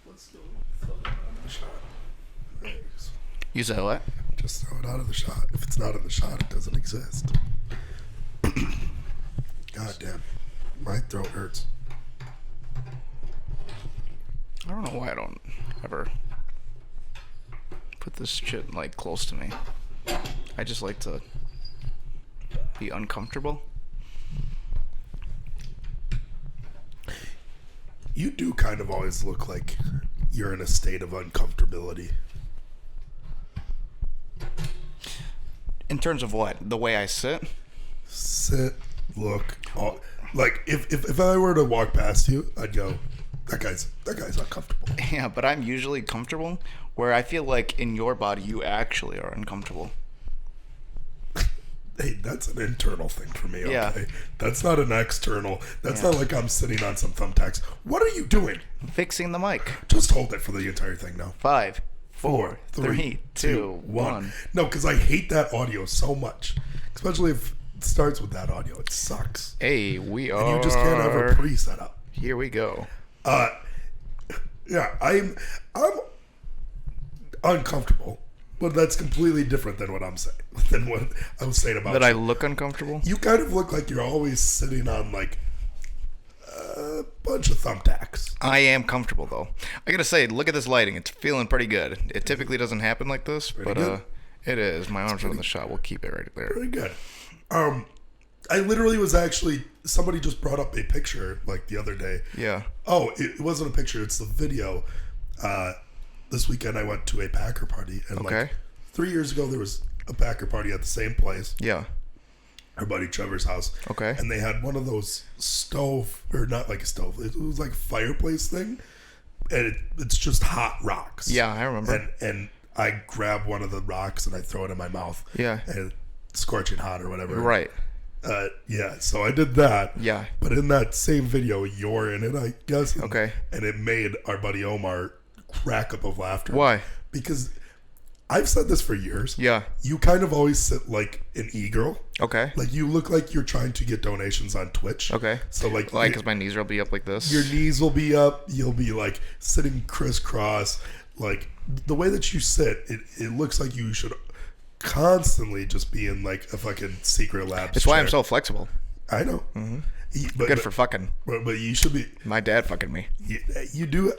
Let's go throw it out of the shot. Thanks. You said what? Just throw it out of the shot. If it's not in the shot, it doesn't exist. God damn. My throat hurts. I don't know why I don't ever put this shit like close to me. I just like to be uncomfortable. You do kind of always look like you're in a state of uncomfortability. In terms of what? The way I sit? Sit, look, all, like if I were to walk past you, I'd go, that guy's uncomfortable. Yeah, but I'm usually comfortable, where I feel like in your body you actually are uncomfortable. Hey, that's an internal thing for me, okay? Yeah. That's not an external. That's not like I'm sitting on some thumbtacks. What are you doing? Fixing the mic. Just hold it for the entire thing now. 5, 4, 3, 2, 1. No, because I hate that audio so much. Especially if it starts with that audio. It sucks. Hey, we are... And you just can't have a pre-set up. Here we go. Yeah, I'm uncomfortable. But that's completely different than what I'm saying. Than what I was saying about That you. I look uncomfortable? You kind of look like you're always sitting on like a bunch of thumbtacks. I am comfortable though. I gotta say, look at this lighting. It's feeling pretty good. It typically doesn't happen like this, but good. it is. My arms are in the shot. We'll keep it right there. Pretty good. I literally was actually, somebody just brought up a picture like the other day. Yeah. Oh, it wasn't a picture. It's the video. This weekend I went to a Packer party. And like 3 years ago there was a Packer party at the same place. Yeah. Our buddy Trevor's house. Okay. And they had one of those stove, or not like a stove. It was like a fireplace thing. And it's just hot rocks. Yeah, I remember. And I grab one of the rocks and I throw it in my mouth. Yeah. And it's scorching hot or whatever. Right. Yeah, so I did that. Yeah. But in that same video, you're in it, I guess. Okay. And it made our buddy Omar crack up of laughter. Why? Because I've said this for years. Yeah. You kind of always sit like an e-girl. Okay. Like you look like you're trying to get donations on Twitch. Okay. So like because my knees will be up like this. your knees will be up. You'll be like sitting crisscross. Like the way that you sit, it looks like you should constantly just be in like a fucking Secret Labs That's chair. why I'm so flexible. I know. Mm-hmm. Good for fucking. But you should be. My dad fucking me. You do.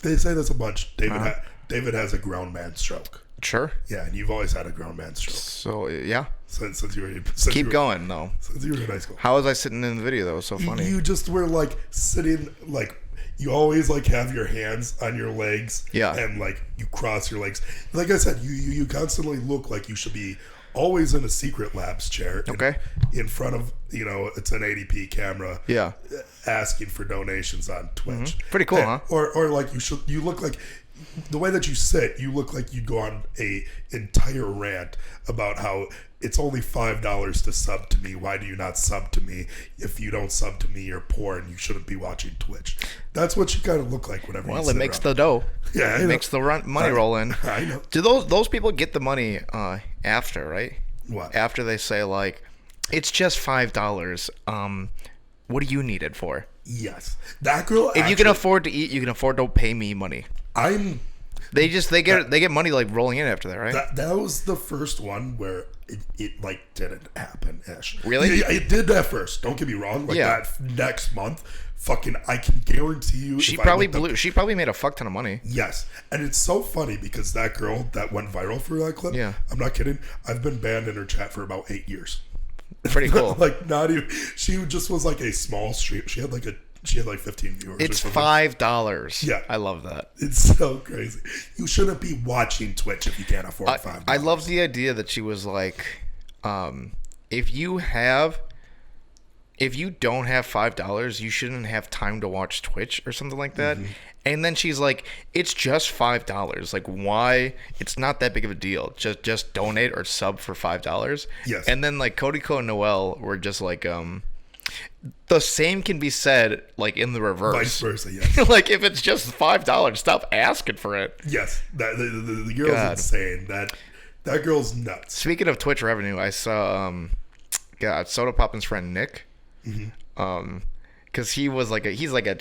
They say this a bunch. David has a grown man stroke. Sure. Yeah, and you've always had a grown man stroke. So yeah. Since you were Keep going though. Since you were in high school. How was I sitting in the video? That was so funny. You just were like sitting like. You always like have your hands on your legs. Yeah. And like you cross your legs. Like I said, you constantly look like you should be always in a Secret Labs chair. Okay. In front of, it's an 80p camera. Yeah. Asking for donations on Twitch. Mm-hmm. Pretty cool, huh? Or like you look like, the way that you sit, you look like you'd go on a entire rant about how it's only $5 to sub to me. Why do you not sub to me? If you don't sub to me, you're poor and you shouldn't be watching Twitch. That's what you kind of look like whenever you sit Well, it makes around. the dough. Yeah, it makes the money roll in. I know. Do those people get the money after, right? What? After they say like, it's just $5. What do you need it for? Yes, that girl. If you can afford to eat, you can afford to pay me money. They get money like rolling in after that, right? That was the first one where it like didn't happen ish. Really? Yeah, it did at first. Don't get me wrong. Like that next month, fucking, I can guarantee you. She probably made a fuck ton of money. Yes, and it's so funny because that girl that went viral for that clip. Yeah. I'm not kidding. I've been banned in her chat for about 8 years. Pretty cool. Like not even. She just was like a small stream. She had like 15 viewers. It's $5. Yeah, I love that. It's so crazy. You shouldn't be watching Twitch if you can't afford $5. I love the idea that she was like, if you don't have $5, you shouldn't have time to watch Twitch or something like that. Mm-hmm. And then she's like, it's just $5. Like, why? It's not that big of a deal. Just donate or sub for $5. Yes. And then like Cody Co and Noel were just like, the same can be said like in the reverse. Vice versa, yes. Like if it's just $5, stop asking for it. Yes, the girl's insane. That girl's nuts. Speaking of Twitch revenue, I saw Soda Poppin's friend Nick. Mm-hmm. because he's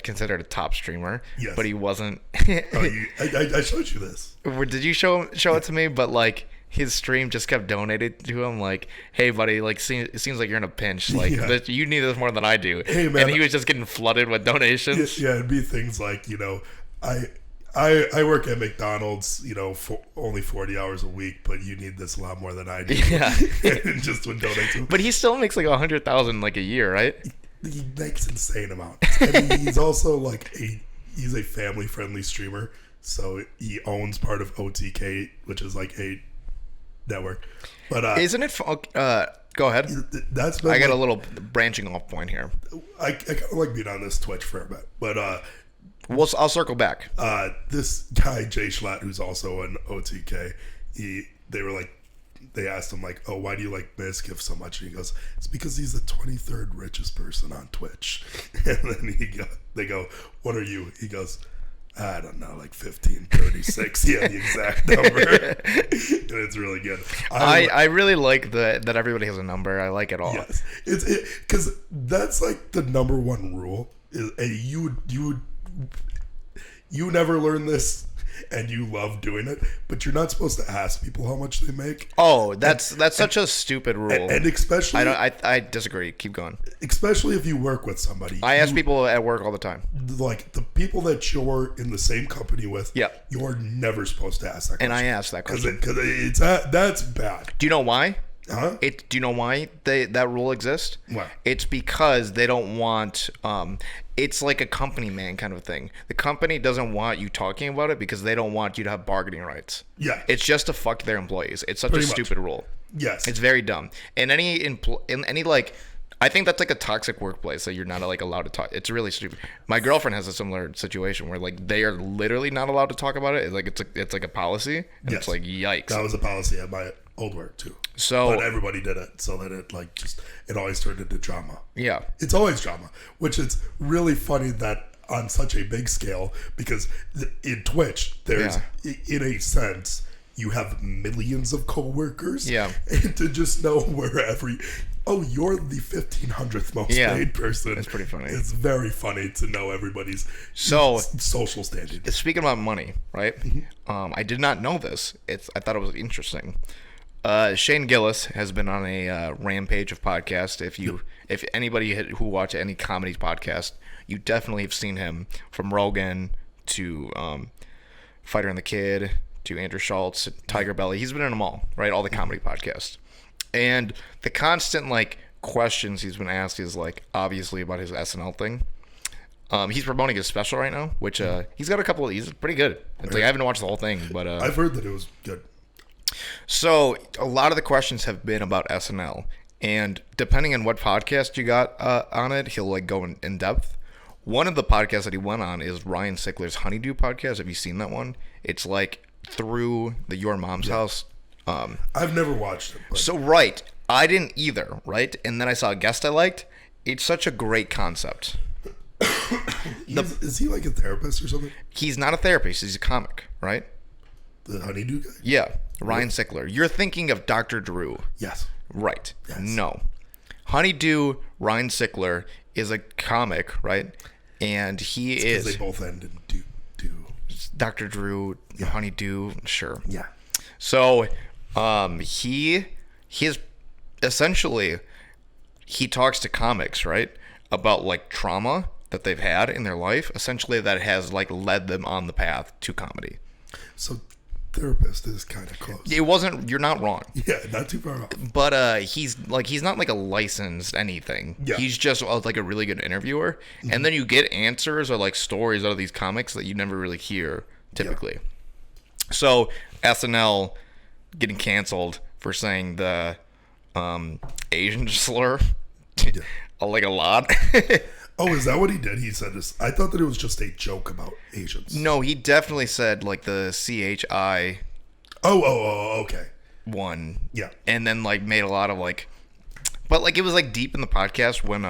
considered a top streamer, Yes. but he wasn't. I showed you this. Did you show it to me? But like his stream just kept donating to him, like, hey buddy, like it seems like you're in a pinch, like you need this more than I do. Hey, man. And he was just getting flooded with donations. Yeah, it'd be things like, I work at McDonald's, for only 40 hours a week, but you need this a lot more than I do. Yeah. And just would donate to him. But he still makes like 100,000 like a year, right? He makes insane amounts. And he's also like he's a family friendly streamer. So he owns part of OTK, which is like a network. But isn't it? Go ahead. That's been I got a little branching off point here. I kind of like being on this Twitch for a bit, but I'll circle back. This guy Jay Schlatt, who's also an OTK, they asked him like, oh, why do you like Mizkif so much? And he goes, it's because he's the 23rd richest person on Twitch. And then they go, what are you? He goes, I don't know, like 1536. He had the exact number. And it's really good. I really like that everybody has a number. I like it all. Yes, because that's like the number one rule. Is you never learn this, and you love doing it, but you're not supposed to ask people how much they make. Oh, that's such a stupid rule. And especially, I disagree. Keep going. Especially if you work with somebody. I ask people at work all the time. Like the people that you're in the same company with. Yeah. You're never supposed to ask that question. And I ask that question because that's bad. Do you know why? Huh? Do you know why that rule exists? Why? It's because they don't want. It's like a company man kind of thing. The company doesn't want you talking about it because they don't want you to have bargaining rights. Yeah. It's just to fuck their employees. It's such a stupid rule. Yes. It's very dumb. And in any like, I think that's like a toxic workplace that you're not like allowed to talk. It's really stupid. My girlfriend has a similar situation where like they are literally not allowed to talk about it. It's like a policy, and it's like yikes. That was a policy at my old work too. So, but everybody did it, so that it always turned into drama. Yeah, it's always drama, which is really funny that on such a big scale, because in Twitch there's in a sense you have millions of coworkers. Yeah, and to just know where you're the 1500th most paid person. It's pretty funny. It's very funny to know everybody's social standing. Speaking about money, right? Mm-hmm. I did not know this. I thought it was interesting. Shane Gillis has been on a rampage of podcasts. If anybody who watch any comedy podcast, you definitely have seen him, from Rogan to Fighter and the Kid to Andrew Schultz, Tiger Belly. He's been in them all, right? All the comedy podcasts. And the constant like questions he's been asked is like obviously about his SNL thing. He's promoting his special right now, which he's got a couple. He's pretty good. It's like I haven't watched the whole thing, but I've heard that it was good. So a lot of the questions have been about SNL, and depending on what podcast you got on it, he'll like go in depth. One of the podcasts that he went on is Ryan Sickler's Honeydew podcast. Have you seen that one? It's like through the Your Mom's House. I've never watched it. But. So right, I didn't either, right? And then I saw a guest I liked. It's such a great concept. Is he like a therapist or something? He's not a therapist. He's a comic, right? The Honeydew guy? Yeah, Ryan Sickler. You're thinking of Dr. Drew. Yes. Right. Yes. No. Honeydew, Ryan Sickler is a comic, right? And he is. Because they both end in do. Dr. Drew, Honeydew, sure. Yeah. So, he's essentially, he talks to comics, right? About like trauma that they've had in their life, essentially that has like led them on the path to comedy. So therapist is kind of close. It wasn't, you're not wrong. Yeah, not too far off. But he's not like a licensed anything. Yeah. He's just like a really good interviewer. Mm-hmm. And then you get answers or like stories out of these comics that you never really hear typically. Yeah. So SNL getting canceled for saying the Asian slur like a lot. Oh, is that what he did? He said this. I thought that it was just a joke about Asians. No, he definitely said like the CHI. Oh, okay. One. Yeah. And then like made a lot of like, but like it was like deep in the podcast when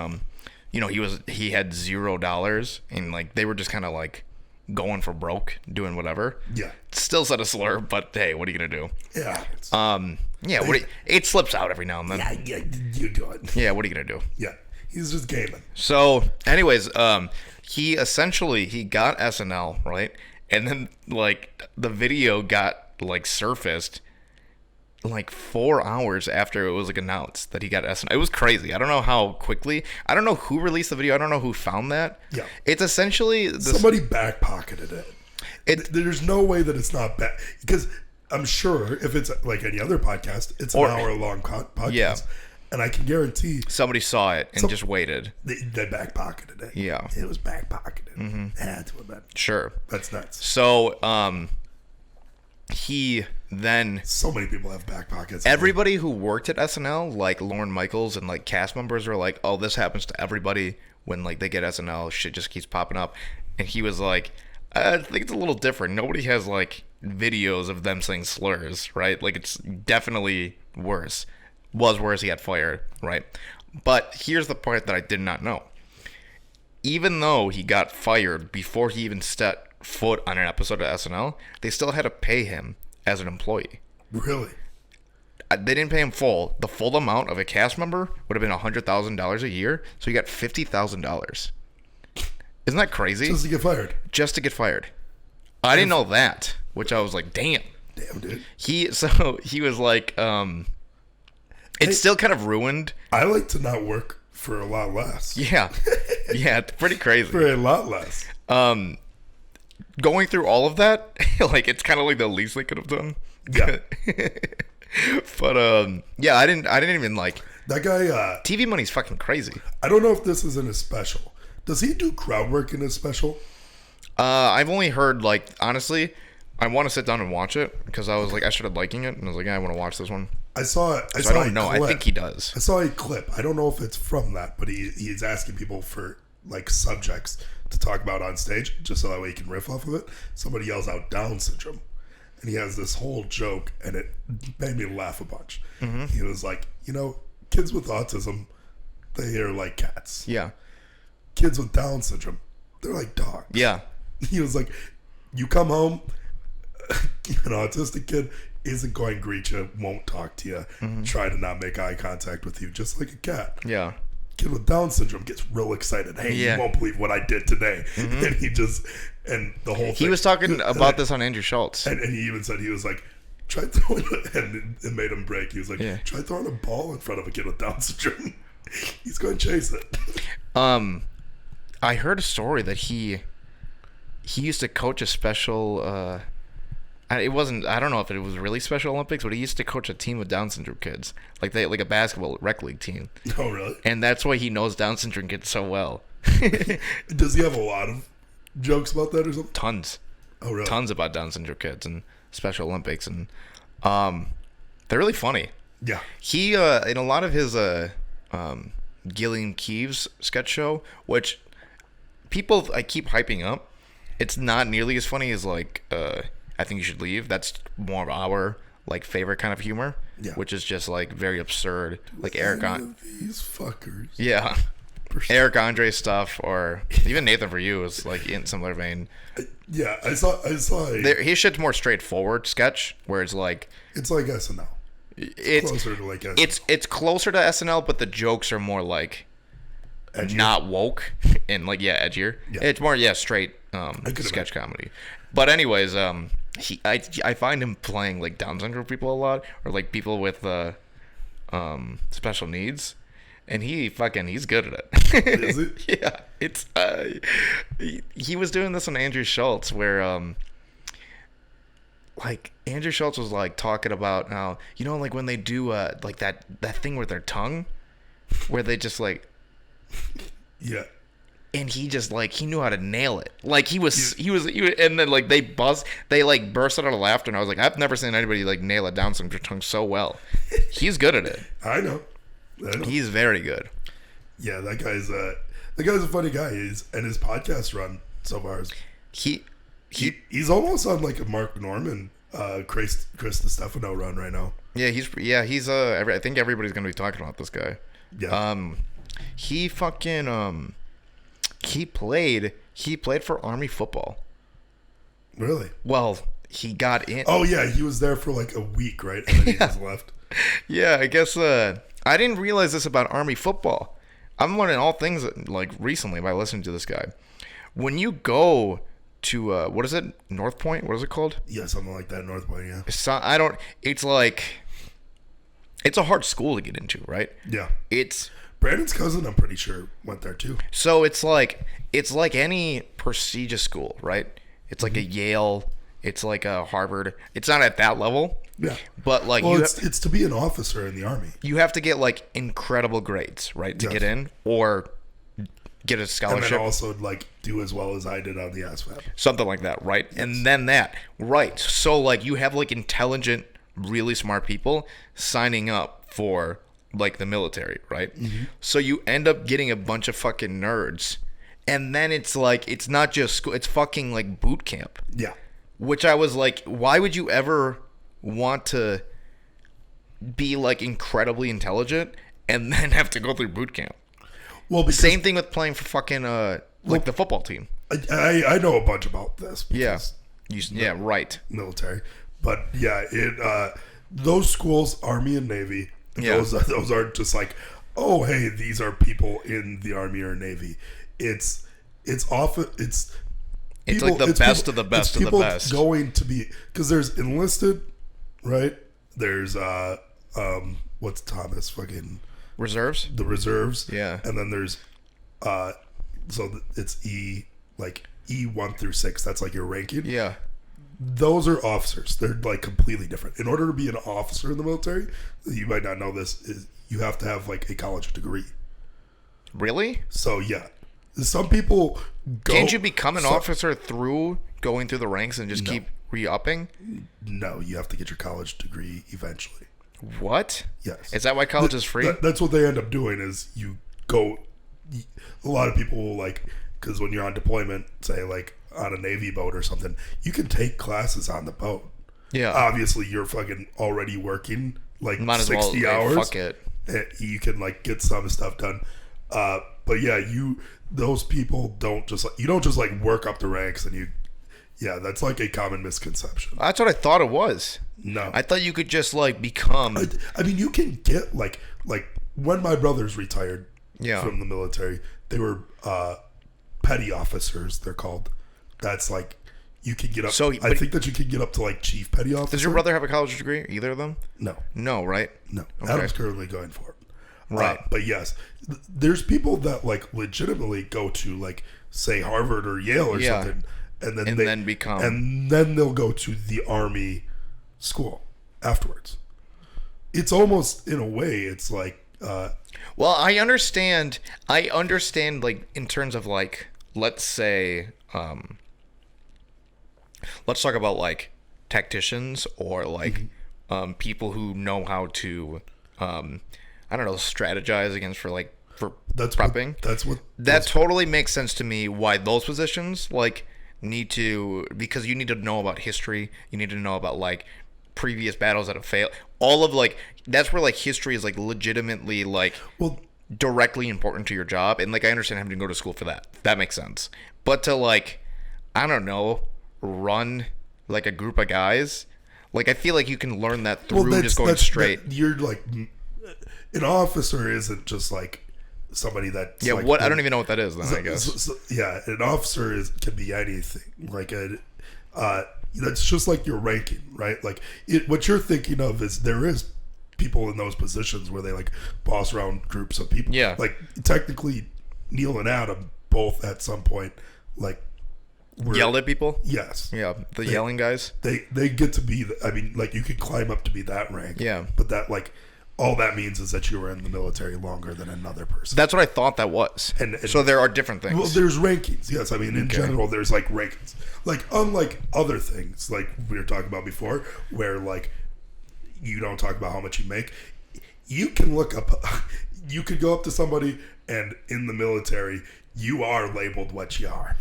he had $0 and like they were just kind of like going for broke, doing whatever. Yeah. Still said a slur, but hey, what are you gonna do? Yeah. Yeah. It slips out every now and then. Yeah. You do it. Yeah. What are you gonna do? Yeah. He's just gaming. So, anyways, he got SNL, right? And then like the video got like surfaced like 4 hours after it was like announced that he got SNL. It was crazy. I don't know how quickly. I don't know who released the video. I don't know who found that. Yeah. It's essentially somebody back pocketed it. There's no way that it's not bad, because I'm sure if it's like any other podcast, it's an hour long podcast. Yeah. And I can guarantee somebody saw it and just waited. They back pocketed it. Yeah. It was back pocketed. That's what that. Sure. That's nuts. So, he then... So many people have back pockets. Everybody who worked at SNL, like Lorne Michaels and like cast members, were like, oh, this happens to everybody when like they get SNL. Shit just keeps popping up. And he was like, I think it's a little different. Nobody has like videos of them saying slurs, right? Like it's definitely worse. Was worse, he got fired, right? But here's the part that I did not know. Even though he got fired before he even set foot on an episode of SNL, they still had to pay him as an employee. Really? They didn't pay him full. The full amount of a cast member would have been $100,000 a year, so he got $50,000. Isn't that crazy? Just to get fired. Just to get fired. I didn't know that, which I was like, damn. Damn, dude. He was like, it's still kind of ruined. I like to not work for a lot less. Yeah. Yeah, it's pretty crazy. For a lot less. Going through all of that, like it's kind of like the least they could have done. Yeah. But yeah, I didn't even like that guy. TV Money's fucking crazy. I don't know if this is in his special. Does he do crowd work in his special? I've only heard, like, honestly, I want to sit down and watch it because I was like, I started liking it and I was like, yeah, I want to watch this one. I saw it. I don't know. I think he does. I saw a clip. I don't know if it's from that, but he's asking people for like subjects to talk about on stage, just so that way he can riff off of it. Somebody yells out Down syndrome, and he has this whole joke, and it made me laugh a bunch. Mm-hmm. He was like, kids with autism, they are like cats. Yeah. Kids with Down syndrome, they're like dogs. Yeah. He was like, you come home, an autistic kid isn't going to greet you, won't talk to you, try to not make eye contact with you, just like a cat. Yeah. Kid with Down syndrome gets real excited. Hey, you won't believe what I did today. Mm-hmm. And the whole thing. He was talking about this on Andrew Schultz. And he even said, he was like, try throwing, and it made him break. He was like, try throwing a ball in front of a kid with Down syndrome. He's going to chase it. I heard a story that he used to coach a special, it wasn't, I don't know if it was really Special Olympics, but he used to coach a team of Down syndrome kids, like a basketball rec league team. Oh, really? And that's why he knows Down syndrome kids so well. Does he have a lot of jokes about that or something? Tons. Oh, really? Tons about Down syndrome kids and Special Olympics, and they're really funny. Yeah. He in a lot of his Gilliam Keeves sketch show, which people I keep hyping up, it's not nearly as funny as like I Think You Should Leave. That's more of our like favorite kind of humor, which is just like very absurd, like Eric these fuckers. Yeah, Eric Andre stuff, or even Nathan For You is like in similar vein. Yeah, I saw. His shit's more straightforward sketch, where it's like SNL. It's closer to like SNL. It's closer to SNL, but the jokes are more like edgier. Not woke and like edgier. Yeah. It's more straight sketch comedy. But anyways, I find him playing like Down syndrome people a lot, or like people with special needs, and he's good at it. Is it? Yeah, it's he was doing this on Andrew Schultz, where like Andrew Schultz was like talking about how like when they do like that thing with their tongue, where they just like and he just like he knew how to nail it. Like he was and then like they like burst out of laughter, and I was like, I've never seen anybody like nail a Down syndrome tongue so well. He's good at it. I know. He's very good. Yeah, that guy's a funny guy. And his podcast run so far is he's almost on like a Mark Norman, Chris DiStefano run right now. Yeah, he's I think everybody's gonna be talking about this guy. Yeah. He fucking he played for Army football. Really? Well, he got in. Oh yeah, he was there for like a week, right? And then he just left. Yeah, I guess I didn't realize this about Army football. I'm learning all things like recently by listening to this guy. When you go to what is it, North Point? What is it called? Yeah, something like that. North Point. Yeah. It's like it's a hard school to get into, right? Yeah. It's Brandon's cousin, I'm pretty sure, went there too. so it's like any prestigious school, right? It's like a Yale. It's like a Harvard. It's not at that level. Yeah. But like Well, it's to be an officer in the Army. you have to get like incredible grades, right, to Yes. get in or get a And scholarship. then also like do as well as I did on the ASVAB. Something like that, right? Yes. And then that, right? So like you have like intelligent, really smart people signing up for like the military, right? Mm-hmm. So you end up getting a bunch of fucking nerds, and then it's like it's not just school; it's fucking like boot camp. Yeah. Which I was like, why would you ever want to be like incredibly intelligent and then have to go through boot camp? Well, because Same thing with playing for fucking like the football team. I know a bunch about this. Yeah. because Yeah, right. military, but yeah, those schools, Army and Navy, Yeah. those aren't just like, oh hey, these are people in the Army or Navy. It's often It's like the best of the best of the best. Going to be, because there's enlisted, right? There's what's Thomas fucking Reserves? the reserves, Yeah. and then there's so it's E1 through 6. That's like your ranking. Yeah. Those are officers. They're like completely different. In order to be an officer in the military, you might not know this, is you have to have like a college degree. Really? So yeah, some people go. Can't you become an officer through going through the ranks and just keep re-upping? No, you have to get your college degree eventually. What? Yes. Is that why college is free? That's what they end up doing. Is you go. A lot of people will like, because when you're on deployment, say like on a Navy boat or something, you can take classes on the boat. Yeah. Obviously, you're fucking already working like Might as 60 well, hours. fuck it. You can like get some stuff done. But yeah, those people don't just like, you don't just like work up the ranks and that's like a common misconception. That's what I thought it was. No. I thought you could just like become. I mean, you can get like when my brothers retired from the military, they were petty officers, they're called. That's like, you can get up. So, I think that you can get up to like chief petty officer. Does your brother have a college degree? Either of them? No. No, right? No. Okay. Adam's currently going for it. Right. But yes, there's people that like legitimately go to like, say, Harvard or Yale or something, and then they'll go to the Army school afterwards. It's almost, in a way, it's like well, I understand like in terms of like, let's say let's talk about like tacticians or like people who know how to I don't know, strategize against for prepping. That totally makes sense to me why those positions like need to, because you need to know about history, you need to know about like previous battles that have failed. All of like, that's where like history is like legitimately like directly important to your job, and like I understand having to go to school for that. That makes sense. But to like, I don't know, run like a group of guys, like I feel like you can learn that through just going straight. You're like, an officer isn't just like somebody that's yeah. Like, what I don't even know what that is. Then I guess yeah, an officer can be anything. Like that's just like your ranking, right? Like what you're thinking of is there is people in those positions where they like boss around groups of people. Yeah, like technically, Neil and Adam both at some point like yelled at people. Yes. Yeah, yelling guys. They get to be. I mean, like you could climb up to be that rank. Yeah, but that like. All that means is that you were in the military longer than another person. That's what I thought that was. And so there are different things. Well, there's rankings. Yes, I mean in general, there's like rankings. Like unlike other things, like we were talking about before, where like you don't talk about how much you make. You can look up. You could go up to somebody, and in the military, you are labeled what you are,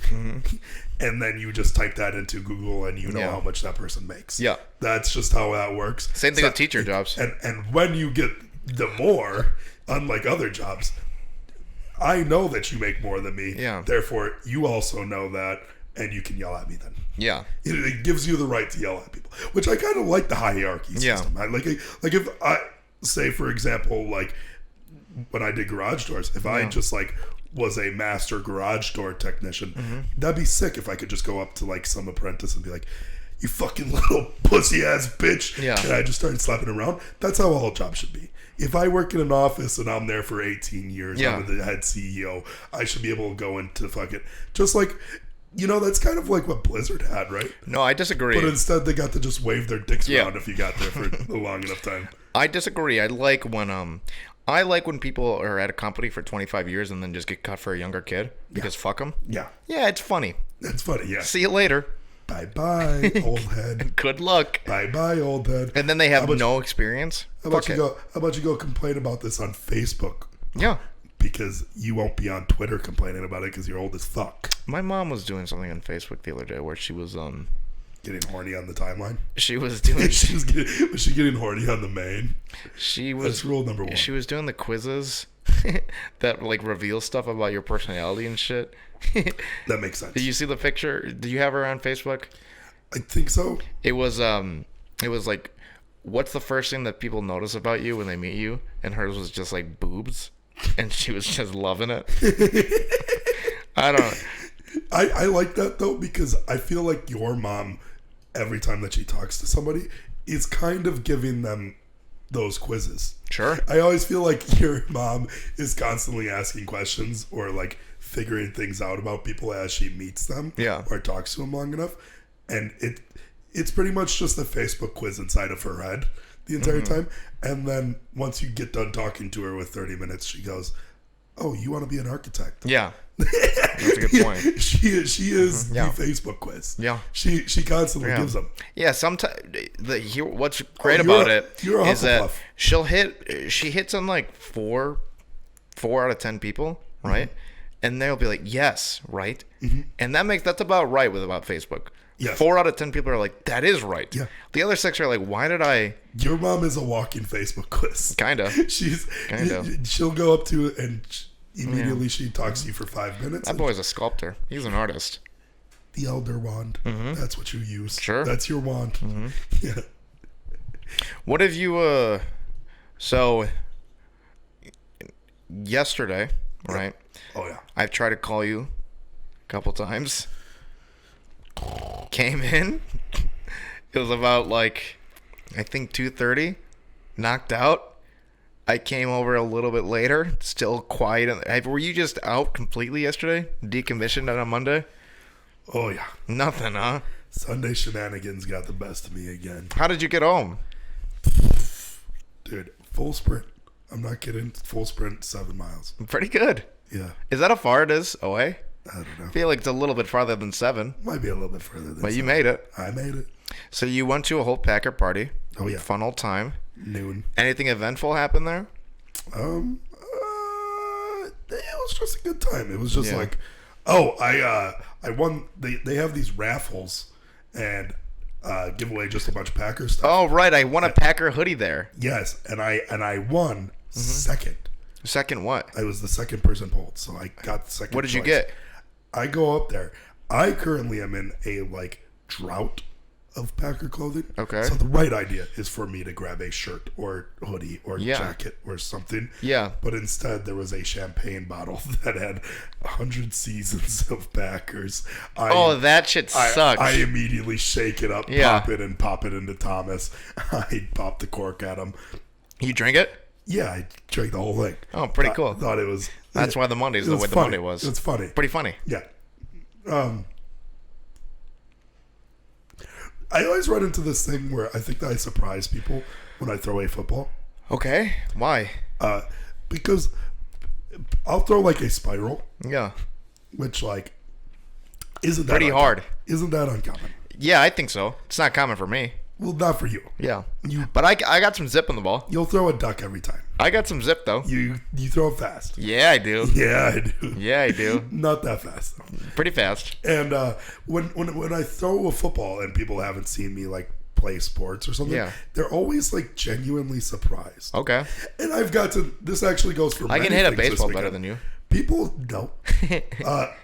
and then you just type that into Google, and you know how much that person makes. Yeah, that's just how that works. Same thing with teacher jobs. And when you get the more, unlike other jobs, I know that you make more than me. Yeah. Therefore, you also know that, and you can yell at me then. Yeah. It gives you the right to yell at people, which I kind of like the hierarchy system. I like if I say, for example, like when I did garage doors. If I just like was a master garage door technician, that'd be sick if I could just go up to like some apprentice and be like, you fucking little pussy ass bitch. Yeah. And I just started slapping around. That's how all jobs should be. If I work in an office and I'm there for 18 years, I'm the head CEO, I should be able to go into fucking, just like, that's kind of like what Blizzard had, right? No, I disagree. But instead they got to just wave their dicks around if you got there for a long enough time. I disagree. I like when people are at a company for 25 years and then just get cut for a younger kid because fuck them. Yeah. Yeah, it's funny. It's funny, yeah. See you later. Bye-bye, old head. Good luck. Bye-bye, old head. And then they have no experience. How about you go complain about this on Facebook? Yeah. Because you won't be on Twitter complaining about it because you're old as fuck. My mom was doing something on Facebook the other day where she was getting horny on the timeline. She was doing. Was she getting horny on the main? She was. That's rule number 1. She was doing the quizzes that like reveal stuff about your personality and shit. That makes sense. Did you see the picture? Do you have her on Facebook? I think so. It was like, what's the first thing that people notice about you when they meet you? And hers was just like boobs, and she was just loving it. I don't know. I like that though, because I feel like your mom, every time that she talks to somebody, is kind of giving them those quizzes. Sure. I always feel like your mom is constantly asking questions or like figuring things out about people as she meets them or talks to them long enough. And it's pretty much just a Facebook quiz inside of her head the entire time. And then once you get done talking to her with 30 minutes, she goes, oh, you want to be an architect? Yeah. That's a good point. She is the Facebook quiz. Yeah. She constantly gives them. Yeah, sometimes what's great about it is that she hits on like four out of 10 people, right? And they'll be like, yes, right? And that's about right about Facebook. Yeah. 4 out of 10 people are like, that is right. Yeah. The other 6 are like, why did I? Your mom is a walking Facebook quiz. Kinda. She'll go up to it and immediately she talks to you for 5 minutes. That boy's a sculptor. He's an artist. The elder wand. That's what you use. Sure. That's your wand. Yeah. What have you? So yesterday, right? Oh yeah. I've tried to call you a couple times. Came in. It was about like, I think 2:30. Knocked out. I came over a little bit later. Still quiet. Were you just out completely yesterday? Decommissioned on a Monday? Oh yeah. Nothing, huh? Sunday shenanigans got the best of me again. How did you get home? Dude, full sprint. I'm not kidding. Full sprint, 7 miles. Pretty good. Yeah. Is that how far it is away? I don't know. I feel like it's a little bit farther than 7. Might be a little bit further than 7. But you made it. I made it. So you went to a whole Packer party. Oh yeah. Fun old time. Noon. Anything eventful happen there? It was just a good time. It was just like, I won. They have these raffles and give away just a bunch of Packer stuff. Oh right, I won a Packer hoodie there. Yes, and I won second. Second what? I was the second person polled, so I got the second. What did choice. you get? I go up there. I currently am in a drought of Packer clothing. Okay. So the right idea is for me to grab a shirt or hoodie or jacket or something. Yeah. But instead there was a champagne bottle that had 100 seasons of Packers. That shit sucks. I immediately shake it up, pop it into Thomas. I pop the cork at him. You drink it? Yeah, I drank the whole thing. Oh, pretty cool. Thought it was. That's why the Monday's the way the Monday was. It's funny. Pretty funny. Yeah. I always run into this thing where I think that I surprise people when I throw a football. Okay. Why? Because I'll throw like a spiral. Yeah. Which isn't that pretty hard. Isn't that uncommon? Yeah, I think so. It's not common for me. Well, not for you. Yeah. But I got some zip on the ball. You'll throw a duck every time. I got some zip though. You throw it fast. Yeah, I do. Yeah, I do. Yeah, I do. Not that fast though. Pretty fast. And when I throw a football and people haven't seen me play sports or something, they're always genuinely surprised. Okay. And I've got to. This actually goes for. I can hit a baseball better than you. People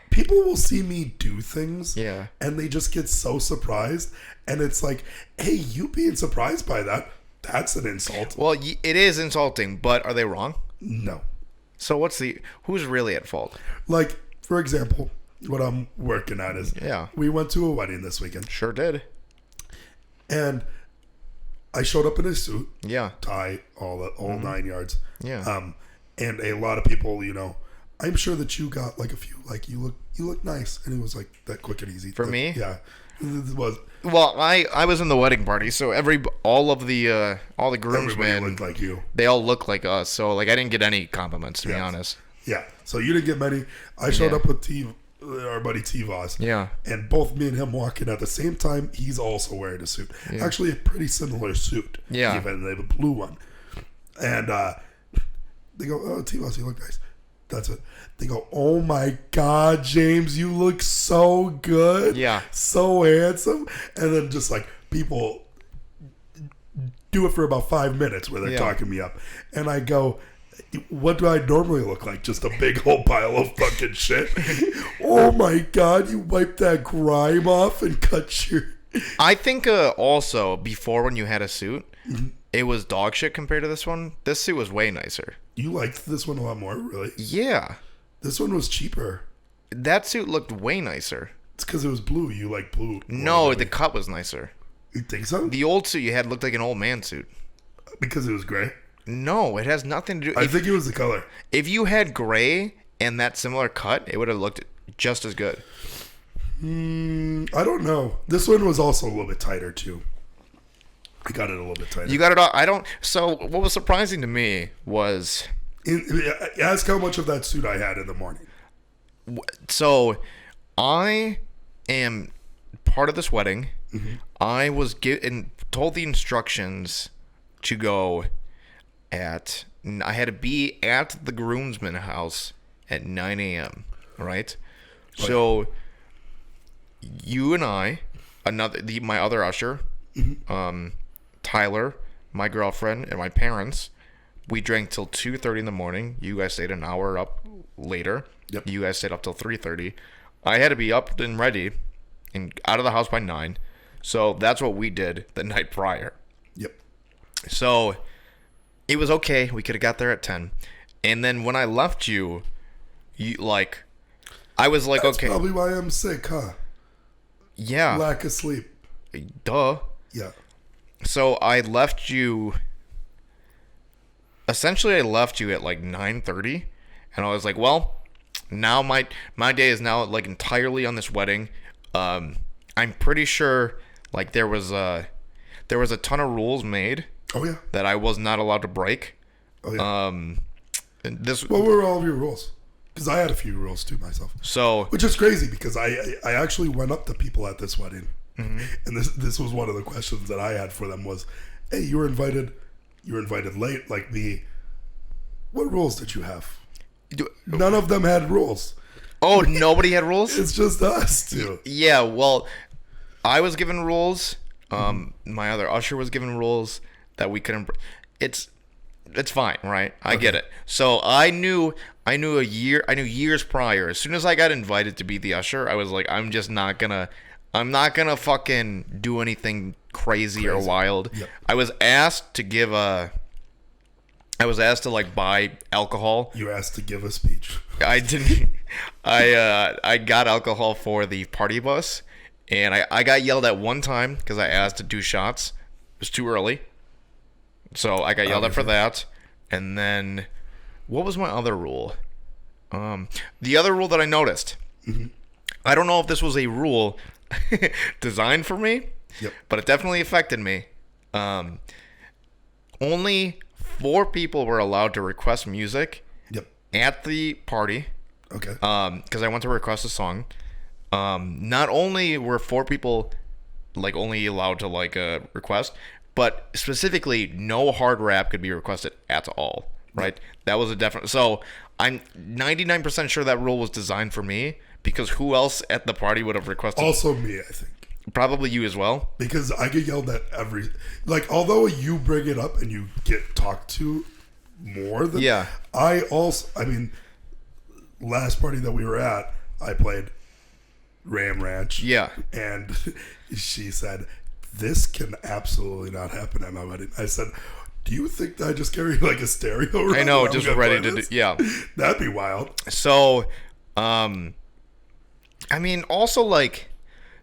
people will see me do things, and they just get so surprised, and it's like, hey, you being surprised by that, that's an insult. Well, it is insulting, but are they wrong? No. So who's really at fault? Like, for example, what I'm working at is we went to a wedding this weekend. Sure did. And I showed up in a suit. Yeah. Tie, all 9 yards. Yeah. And a lot of people, I'm sure that you got like a few, like you look nice. And it was like that quick and easy. For me? Yeah. It was. Well, I was in the wedding party, so all the groomsmen looked like you. They all look like us. So like I didn't get any compliments, to be honest. Yeah. So you didn't get many. I showed up with our buddy T-Voss. Yeah. And both me and him walking at the same time. He's also wearing a suit. Yeah. Actually, a pretty similar suit. Yeah. Even they have a blue one. And they go, "Oh, T-Voss, you look nice." That's it. They go, "Oh my God, James, you look so good. Yeah. So handsome." And then just like people do it for about 5 minutes where they're talking me up. And I go, "What do I normally look like? Just a big old pile of fucking shit." "Oh my God, you wiped that grime off and cut your..." I think also before when you had a suit, it was dog shit compared to this one. This suit was way nicer. You liked this one a lot more, really? Yeah. This one was cheaper. That suit looked way nicer. It's because it was blue. You like blue. No, the cut was nicer. You think so? The old suit you had looked like an old man suit. Because it was gray? No, it has nothing to do... I think it was the color. If you had gray and that similar cut, it would have looked just as good. I don't know. This one was also a little bit tighter, too. I got it a little bit tighter. You got it all... So, what was surprising to me was... Ask how much of that suit I had in the morning. So, I am part of this wedding. Mm-hmm. I was told the instructions to go at... I had to be at the groomsman house at 9 a.m., right? Oh, so, you and I, my other usher... Mm-hmm. Tyler, my girlfriend, and my parents, we drank till 2:30 in the morning. You guys stayed an hour up later. Yep. You guys stayed up till 3:30. I had to be up and ready and out of the house by 9. So that's what we did the night prior. Yep. So it was okay. We could have got there at 10. And then when I left you I was like, that's okay. That's probably why I'm sick, huh? Yeah. Lack of sleep. Duh. Yeah. So I left you... Essentially, I left you at like 9:30. And I was like, well, now my day is now like entirely on this wedding. I'm pretty sure like there was a ton of rules made. Oh, yeah. That I was not allowed to break. Oh, yeah. What were all of your rules? Because I had a few rules too myself. So... Which is crazy because I actually went up to people at this wedding. Mm-hmm. And this was one of the questions that I had for them was, "Hey, you were invited late like me. What rules did you have?" None of them had rules. Oh, nobody had rules? It's just us two. Yeah, well, I was given rules. My other usher was given rules that we couldn't... It's fine, right? I get it. So I knew years prior. As soon as I got invited to be the usher, I was like, I'm not gonna fucking do anything crazy. Or wild. Yep. I was asked to like buy alcohol. You were asked to give a speech. I didn't. I got alcohol for the party bus, and I got yelled at one time because I asked to do shots. It was too early, so I got yelled at for that. And then, what was my other rule? The other rule that I noticed. Mm-hmm. I don't know if this was a rule designed for me, but it definitely affected me. Only 4 people were allowed to request music at the party. Okay. Because I went to request a song. Not only were 4 people like only allowed to like request, but specifically no hard rap could be requested at all. Right? That was a definite. So I'm 99% sure that rule was designed for me. Because who else at the party would have requested? Also me, I think. Probably you as well. Because I get yelled at although you bring it up and you get talked to more than... Yeah. Last party that we were at, I played Ram Ranch. Yeah. And she said, "This can absolutely not happen at my wedding." I said, Do you think that I just carry like a stereo around? I know, just ready to do. Yeah. That'd be wild. So, I mean, also like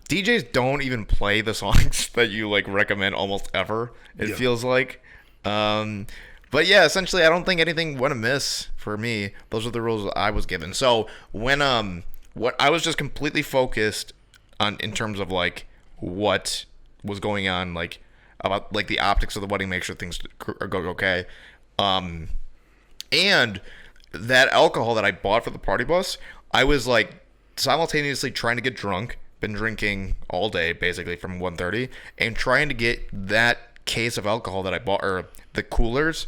DJs don't even play the songs that you like recommend almost ever. It feels like. But yeah, essentially, I don't think anything went amiss for me. Those are the rules I was given. So when what I was just completely focused on in terms of like what was going on, like about like the optics of the wedding, make sure things are going okay, and that alcohol that I bought for the party bus, I was like simultaneously trying to get drunk, been drinking all day basically from 1:30, and trying to get that case of alcohol that I bought, or the coolers,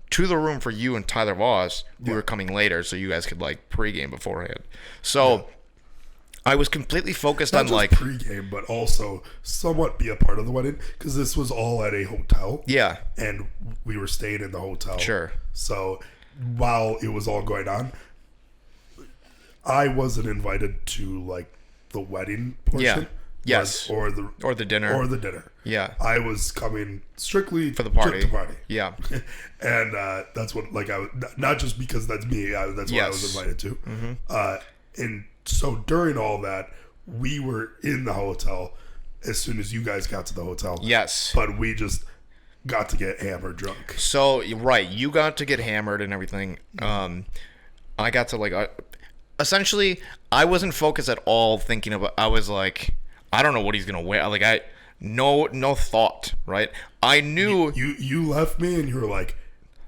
to the room for you and Tyler Voss, who were coming later, so you guys could like pregame beforehand. So I was completely focused on like pregame, but also somewhat be a part of the wedding, because this was all at a hotel. Yeah, and we were staying in the hotel. Sure. So while it was all going on, I wasn't invited to like the wedding portion. Yeah. Yes. Or the dinner. Or the dinner. Yeah. I was coming strictly for the party. To party. Yeah. And that's what, like, I was, not just because that's me. That's what I was invited to. Mm-hmm. And so during all that, we were in the hotel as soon as you guys got to the hotel. Yes. But we just got to get hammered drunk. So right, you got to get hammered and everything. I got to like. Essentially, I wasn't focused at all thinking about. I was like, I don't know what he's gonna wear. Like no thought. Right? I knew you left me and you were like,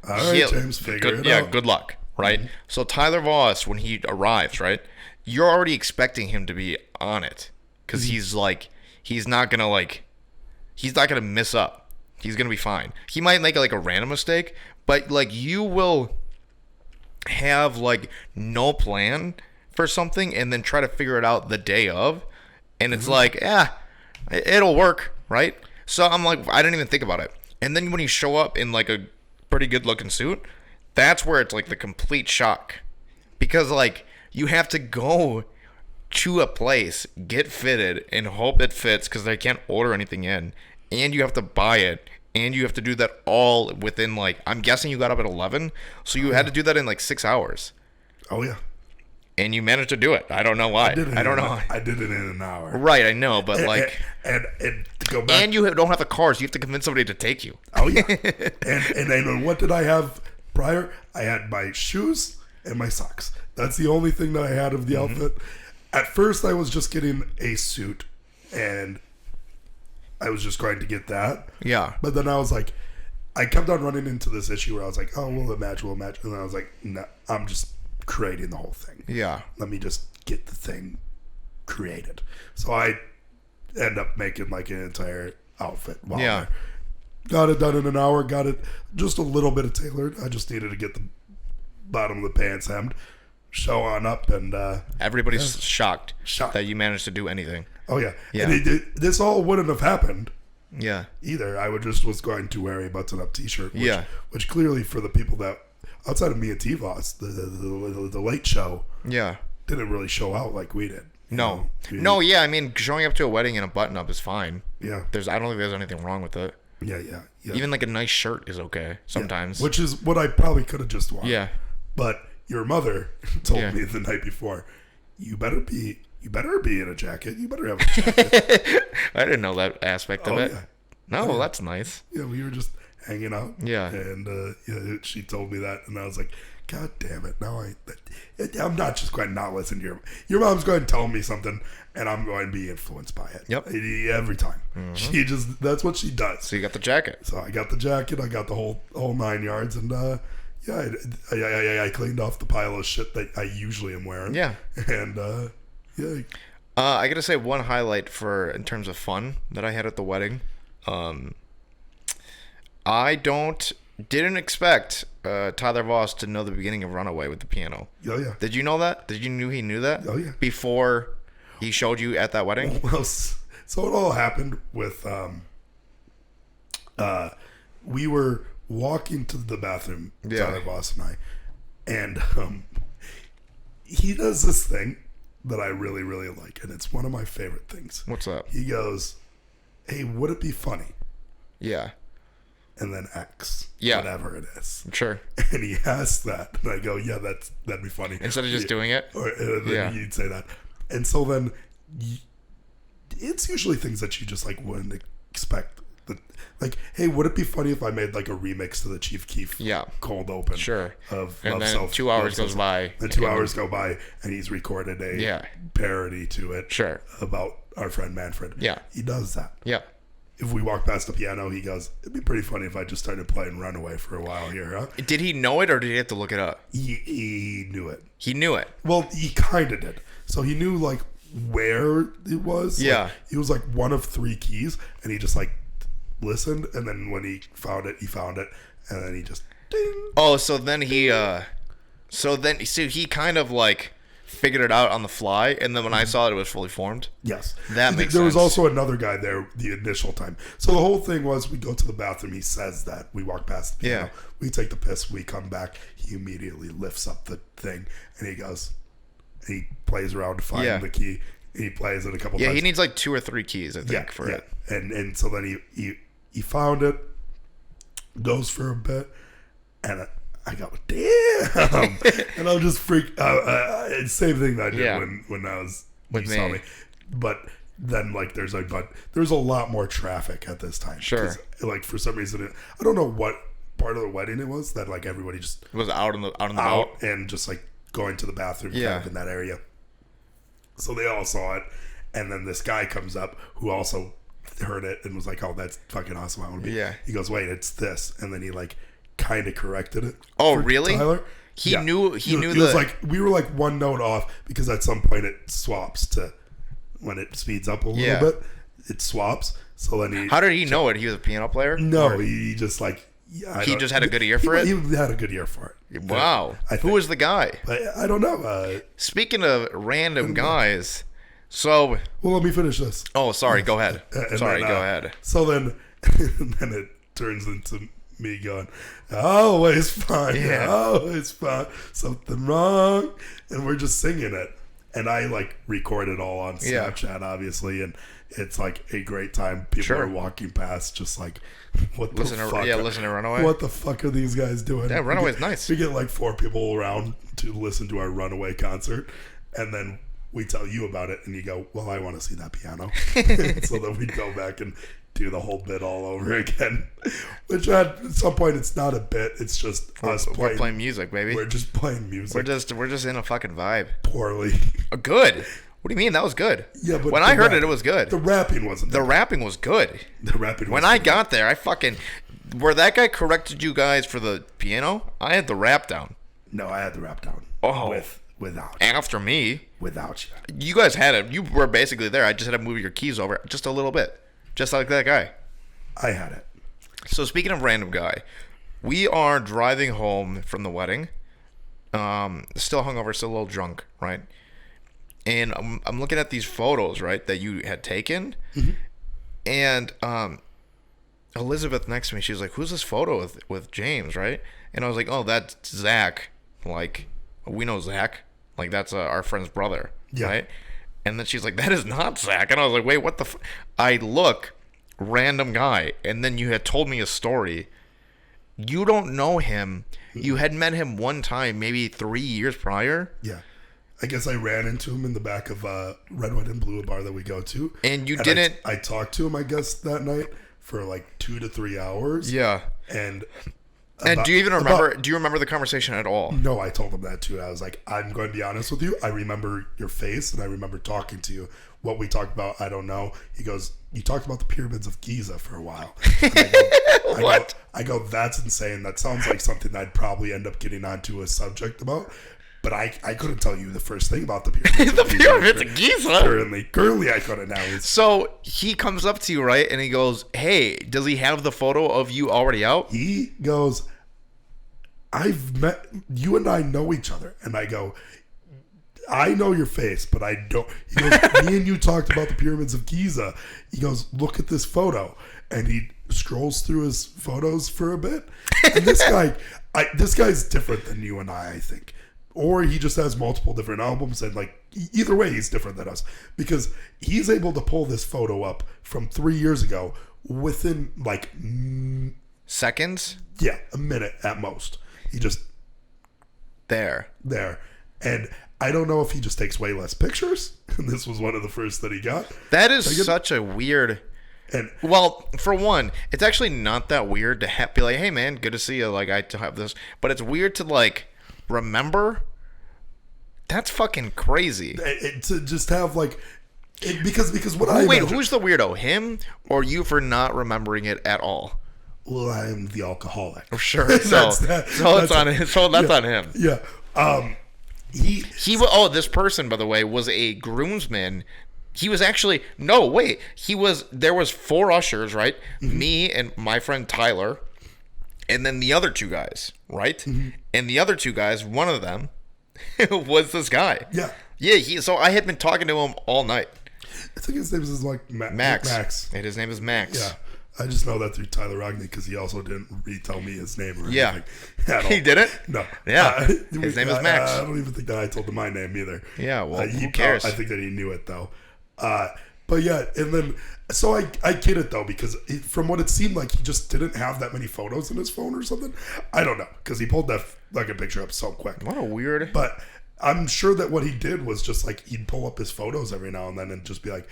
all right, James, figure it out. Yeah, good luck. Right? Mm-hmm. So Tyler Voss, when he arrives, right, you're already expecting him to be on it, because he's not gonna miss up. He's gonna be fine. He might make like a random mistake, but like you will have like no plan for something and then try to figure it out the day of, and it's like, it'll work, right? So I'm like, I didn't even think about it. And then when you show up in like a pretty good looking suit, that's where it's like the complete shock, because like you have to go to a place, get fitted, and hope it fits, because they can't order anything in, and you have to buy it. And you have to do that all within, like, I'm guessing you got up at 11, so you had to do that in like 6 hours. Oh yeah. And you managed to do it. I don't know why. I don't know. I did it in an hour. Right, I know, but like, and to go back, and you don't have the cars. You have to convince somebody to take you. Oh yeah. and then what did I have prior? I had my shoes and my socks. That's the only thing that I had of the outfit. At first, I was just getting a suit, and I was just going to get that. Yeah. But then I was like, I kept on running into this issue where I was like, oh, we'll match. And then I was like, no, I'm just creating the whole thing. Yeah. Let me just get the thing created. So I end up making like an entire outfit. Yeah. Got it done in an hour. Got it just a little bit of tailored. I just needed to get the bottom of the pants hemmed. Show on up, and everybody's shocked that you managed to do anything. Oh yeah. And this all wouldn't have happened. Yeah. Either I was going to wear a button-up T-shirt. Which clearly for the people that outside of me and T-Voss, the late show. Yeah. Didn't really show out like we did. No. Yeah. I mean, showing up to a wedding in a button-up is fine. Yeah. I don't think there's anything wrong with it. Yeah. Even like a nice shirt is okay sometimes. Which is what I probably could have just worn. Yeah. But your mother told me the night before, you better be in a jacket. You better have a jacket. I didn't know that aspect of it. Yeah. No, that's nice. Yeah, we were just hanging out. Yeah. And she told me that, and I was like, God damn it. Now I'm not just going to not listen to your mom's going to tell me something, and I'm going to be influenced by it. Yep. Every time. Mm-hmm. That's what she does. So you got the jacket. So I got the jacket. I got the whole 9 yards, and I cleaned off the pile of shit that I usually am wearing. Yeah. And, I gotta say one highlight in terms of fun that I had at the wedding. I didn't expect Tyler Voss to know the beginning of Runaway with the piano. Oh, yeah. Did you know that? Did you knew he knew that? Oh, yeah. Before he showed you at that wedding? Well, so it all happened with, we were walking to the bathroom, Tyler Voss and I, and he does this thing that I really, really like, and it's one of my favorite things. What's up? He goes, hey, would it be funny? Yeah. and then X, Yeah. whatever it is. Sure. And he asks that, and I go, yeah, that'd be funny. Instead of just doing it? Or then you'd say that. And so then, it's usually things that you just, like, wouldn't expect. Like, hey, would it be funny if I made, like, a remix to the Chief Keef Cold Open? Sure. Of and Love then Self, 2 hours goes by. Then 2 hours go by, and he's recorded a parody to it. Sure. About our friend Manfred. Yeah. He does that. Yeah. If we walk past the piano, he goes, it'd be pretty funny if I just started playing Runaway for a while here, huh? Did he know it, or did he have to look it up? He knew it. He knew it. Well, he kind of did. So he knew, like, where it was. Yeah. Like, he was, like, one of 3 keys, and he just, like, listened, and then when he found it, and then he just, ding. Oh, so then he kind of, like, figured it out on the fly, and then when I saw it was fully formed. Yes. That makes sense. There was also another guy there the initial time. So the whole thing was, we go to the bathroom, he says that, we walk past the piano, we take the piss, we come back, he immediately lifts up the thing, and he goes, he plays around to find the key, and he plays it a couple times. Yeah, he needs like 2 or 3 keys, I think, for it. And so then he found it, goes for a bit, and I go, damn, and I'm just freaked out. Same thing that I did when I was when you saw me, but then like there's a lot more traffic at this time. Sure, like for some reason I don't know what part of the wedding it was that like everybody just was out and just like going to the bathroom kind of in that area. So they all saw it, and then this guy comes up who also heard it and was like, "Oh, that's fucking awesome! I want to be." Yeah. He goes, "Wait, it's this," and then he like kind of corrected it. Oh, really? Tyler. He knew. He was like, we were like one note off because at some point it swaps to when it speeds up a little bit. It swaps. So then he. How did he know it? He was a piano player. No, he just like. Yeah, he just had a good ear for it. He had a good ear for it. Wow. Who was the guy? I don't know. Speaking of random guys, so. Well, let me finish this. Oh, sorry. Go ahead. Sorry. Go ahead. So then it turns into me going, always fine. Yeah. Always fine. Something wrong. And we're just singing it. And I like record it all on Snapchat, obviously. And it's like a great time. People are walking past just like, what the fuck? Listen to Runaway. What the fuck are these guys doing? Yeah, Runaway's nice. We get like 4 people around to listen to our Runaway concert. And then we tell you about it. And you go, well, I want to see that piano. So then we go back and do the whole bit all over again. Which at some point it's not a bit. It's just us playing. We're playing music, baby. We're just playing music. We're just in a fucking vibe. Poorly. Good. What do you mean? That was good. Yeah, but when I heard it was good. The rapping wasn't. The rapping was good. The rapping. When I got there, I fucking where that guy corrected you guys for the piano. I had the rap down. No, I had the rap down. Oh, without after me. Without you. You guys had it. You were basically there. I just had to move your keys over just a little bit, just like that guy. I had it. So speaking of random guy, we are driving home from the wedding. Still hungover, still a little drunk, right? And I'm looking at these photos, right, that you had taken. Mm-hmm. And Elizabeth next to me, she was like, who's this photo with James, right? And I was like, oh, that's Zach. Like, we know Zach. Like, that's our friend's brother, right? And then she's like, that is not Zach. And I was like, wait, what the I look, random guy. And then you had told me a story. You don't know him. You had met him one time, maybe 3 years prior. Yeah. I guess I ran into him in the back of Red, White, and Blue, a bar that we go to. And you didn't... I talked to him, I guess, that night for like 2 to 3 hours. Yeah. And do you even remember... do you remember the conversation at all? No, I told him that too. I was like, I'm going to be honest with you. I remember your face, and I remember talking to you. What we talked about, I don't know. He goes, you talked about the pyramids of Giza for a while. What? I go, that's insane. That sounds like something I'd probably end up getting onto a subject about. But I couldn't tell you the first thing about the pyramids. The pyramids of Giza? Currently I couldn't now. So he comes up to you, right? And he goes, hey, does he have the photo of you already out? He goes, I've met, you and I know each other. And I go, I know your face, but I don't. He goes, me and you talked about the pyramids of Giza. He goes, look at this photo. And he scrolls through his photos for a bit. And this guy's different than you and I think. Or he just has multiple different albums, and like either way, he's different than us because he's able to pull this photo up from 3 years ago within like Seconds? Yeah, a minute at most. He just There. And I don't know if he just takes way less pictures. And this was one of the first that he got. That is such a weird... And well, for one, it's actually not that weird to be like, hey, man, good to see you. Like, I have this. But it's weird to, like, remember. That's fucking crazy. to just have, like... because what Wait, who's the weirdo? Him or you for not remembering it at all? Well, I am the alcoholic. Sure. So that's on him. Yeah. This person, by the way, was a groomsman. He was actually there was 4 ushers, right? Mm-hmm. Me and my friend Tyler, and then the other 2 guys, right? Mm-hmm. And the other 2 guys, one of them was this guy. Yeah. Yeah, so I had been talking to him all night. I think his name is like Max. Max. And his name is Max. Yeah. I just know that through Tyler Rogney because he also didn't retell me his name or anything. He didn't? No. Yeah. His name is Max. I don't even think that I told him my name either. Yeah, well, who cares? I think that he knew it, though. But yeah, and then, so I get it, though, because from what it seemed like, he just didn't have that many photos in his phone or something. I don't know, because he pulled that fucking picture up so quick. What a weird... But I'm sure that what he did was just, like, he'd pull up his photos every now and then and just be like,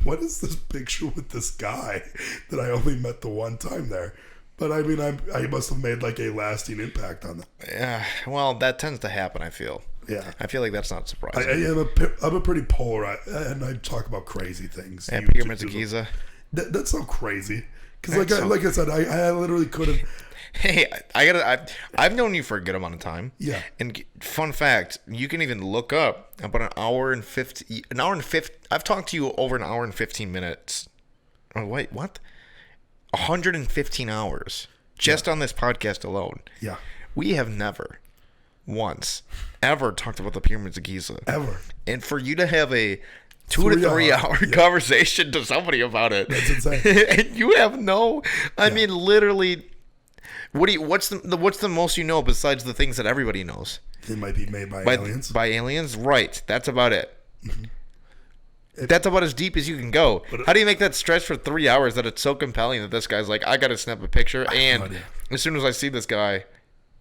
what is this picture with this guy that I only met the one time there? But I mean, I must have made like a lasting impact on that. Yeah, well, that tends to happen, I feel. Yeah. I feel like that's not surprising. I'm a pretty polarized, and I talk about crazy things. And Pyramids of Giza. That's not crazy. Because like I said, I literally couldn't. Hey, I've known you for a good amount of time. Yeah. And fun fact, you can even look up about an hour and 50. I've talked to you over an hour and 15 minutes. Oh, wait, what? 115 hours just on this podcast alone. Yeah. We have never once ever talked about the Pyramids of Giza. Ever. And for you to have a 2 to 3 hour conversation to somebody about it. That's insane. And you have I mean, literally, what's the most you know besides the things that everybody knows? It might be made by aliens. By aliens? Right. That's about it. Mm-hmm. That's about as deep as you can go. How do you make that stretch for 3 hours that it's so compelling that this guy's like, I got to snap a picture, and as soon as I see this guy,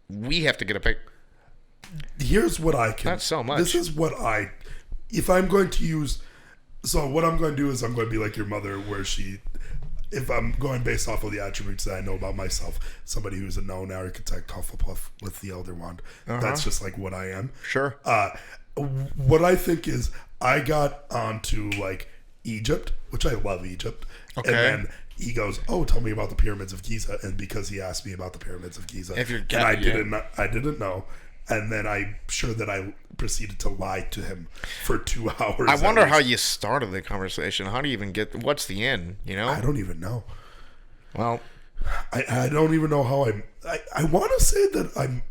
we have to get a pic. Here's what I can... Not so much. This is what if I'm going to use... So what I'm going to do is I'm going to be like your mother, where if I'm going based off of the attributes that I know about myself, somebody who's a known architect, Hufflepuff with the Elder Wand. That's just like what I am. Sure. What I think is I got onto like Egypt, which I love Egypt. Okay. And then he goes, "Oh, tell me about the Pyramids of Giza." And because he asked me about the Pyramids of Giza, I didn't know. And then I'm sure that I proceeded to lie to him for 2 hours. I wonder how you started the conversation. How do you even what's the end, you know? I don't even know. Well, I don't even know how I want to say that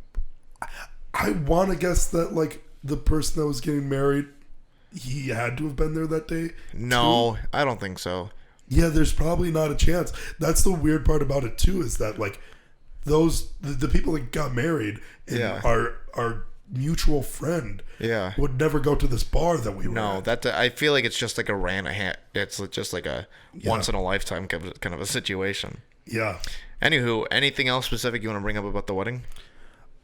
I want to guess that like the person that was getting married, he had to have been there that day. No, too. I don't think so. Yeah, there's probably not a chance. That's the weird part about it too, is that like the people that got married and our mutual friend would never go to this bar that we were at. I feel like it's just like it's just like a once in a lifetime kind of a situation. Yeah. Anywho, anything else specific you want to bring up about the wedding?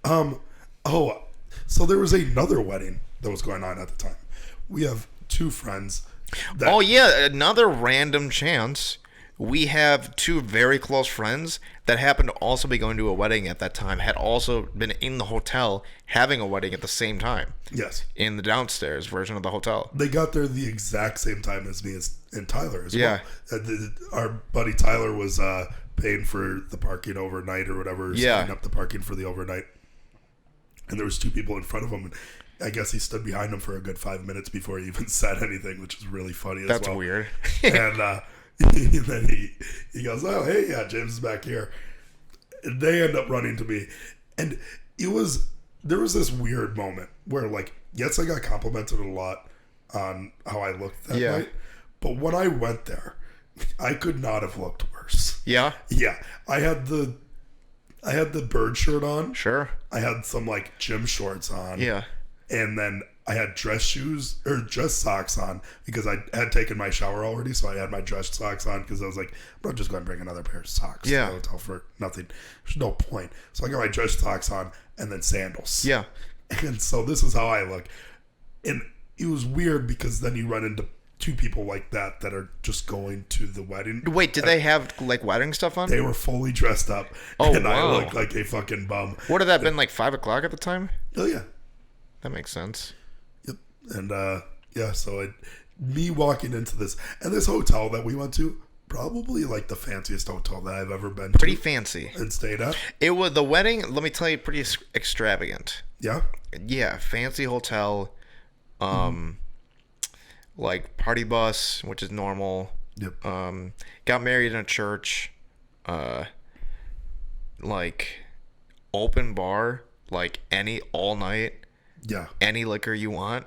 So there was another wedding that was going on at the time. We have 2 friends. Another random chance. We have 2 very close friends that happened to also be going to a wedding at that time, had also been in the hotel having a wedding at the same time. Yes. In the downstairs version of the hotel. They got there the exact same time as me and Tyler as well. Our buddy Tyler was paying for the parking overnight or whatever, setting up the parking for the overnight. And there was 2 people in front of him, and I guess he stood behind him for a good 5 minutes before he even said anything, which is really funny as well. That's weird. And then he goes, "Oh, hey, yeah, James is back here." And they end up running to me. And there was this weird moment where, like, yes, I got complimented a lot on how I looked that night. But when I went there, I could not have looked worse. Yeah? Yeah. I had the bird shirt on. Sure. I had some, like, gym shorts on. Yeah. And then I had dress shoes or dress socks on because I had taken my shower already, so I had my dress socks on because I was like, I'm just going to bring another pair of socks to the hotel for nothing. There's no point. So I got my dress socks on and then sandals. Yeah. And so this is how I look. And it was weird because then you run into two people like that are just going to the wedding. Wait, did they have like wedding stuff on? They were fully dressed up. Oh, and wow. I looked like a fucking bum. What had that been, like 5 o'clock at the time? Oh, yeah. That makes sense. Yep. And, so me walking into this, and this hotel that we went to, probably like the fanciest hotel that I've ever been to. Pretty fancy. And stayed at. It was, the wedding, let me tell you, pretty extravagant. Yeah? Yeah, fancy hotel. Like party bus, which is normal. Yep. Got married in a church. Like open bar, like all night. Yeah. Any liquor you want.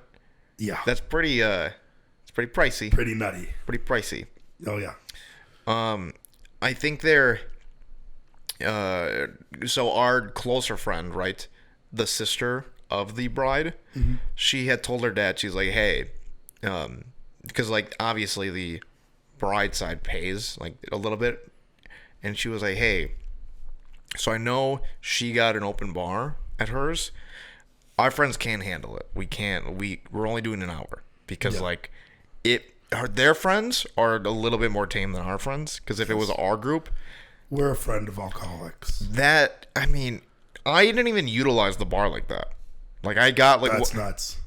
Yeah. That's pretty it's pretty pricey. Pretty nutty. Pretty pricey. Oh, yeah. I think they're so our closer friend, right? The sister of the bride, she had told her dad, she's like, hey, because like obviously the bride side pays like a little bit, and she was like, hey, so I know she got an open bar at hers. Our friends can't handle it. We're only doing an hour because like their friends are a little bit more tame than our friends, because if it was our group, we're a friend of alcoholics. That, I mean, I didn't even utilize the bar like that. Like I got like that's nuts.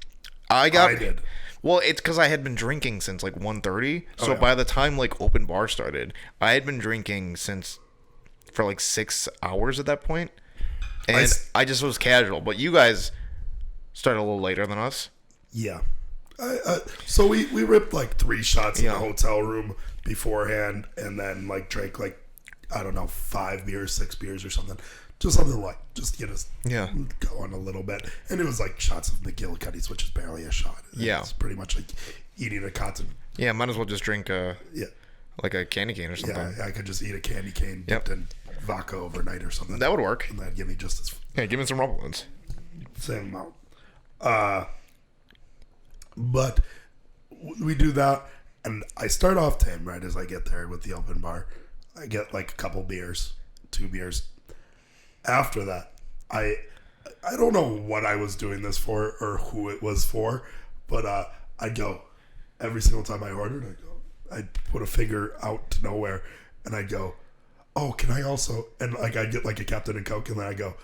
I did. Well, it's because I had been drinking since like 1:30. So by the time like open bar started, I had been drinking for like 6 hours at that point, and I just was casual. But you guys started a little later than us. Yeah. So we ripped like 3 shots in the hotel room beforehand, and then like drank like, I don't know, 5 beers, 6 beers or something. Just something like, just to get us going a little bit. And it was like shots of McGillicuddy's, which is barely a shot. It's pretty much like eating a cotton. Yeah, might as well just drink like a candy cane or something. Yeah, I could just eat a candy cane dipped in vodka overnight or something. That would work. And that'd give me just as... Yeah, give me some rumblings. Same amount. But we do that, and I start off tame right as I get there with the open bar. I get like a couple beers, 2 beers. After that, I don't know what I was doing this for or who it was for, but I go every single time I ordered. I'd put a finger out to nowhere, and I'd go, "Oh, can I also?" And like I'd get like a Captain and Coke, and then I go,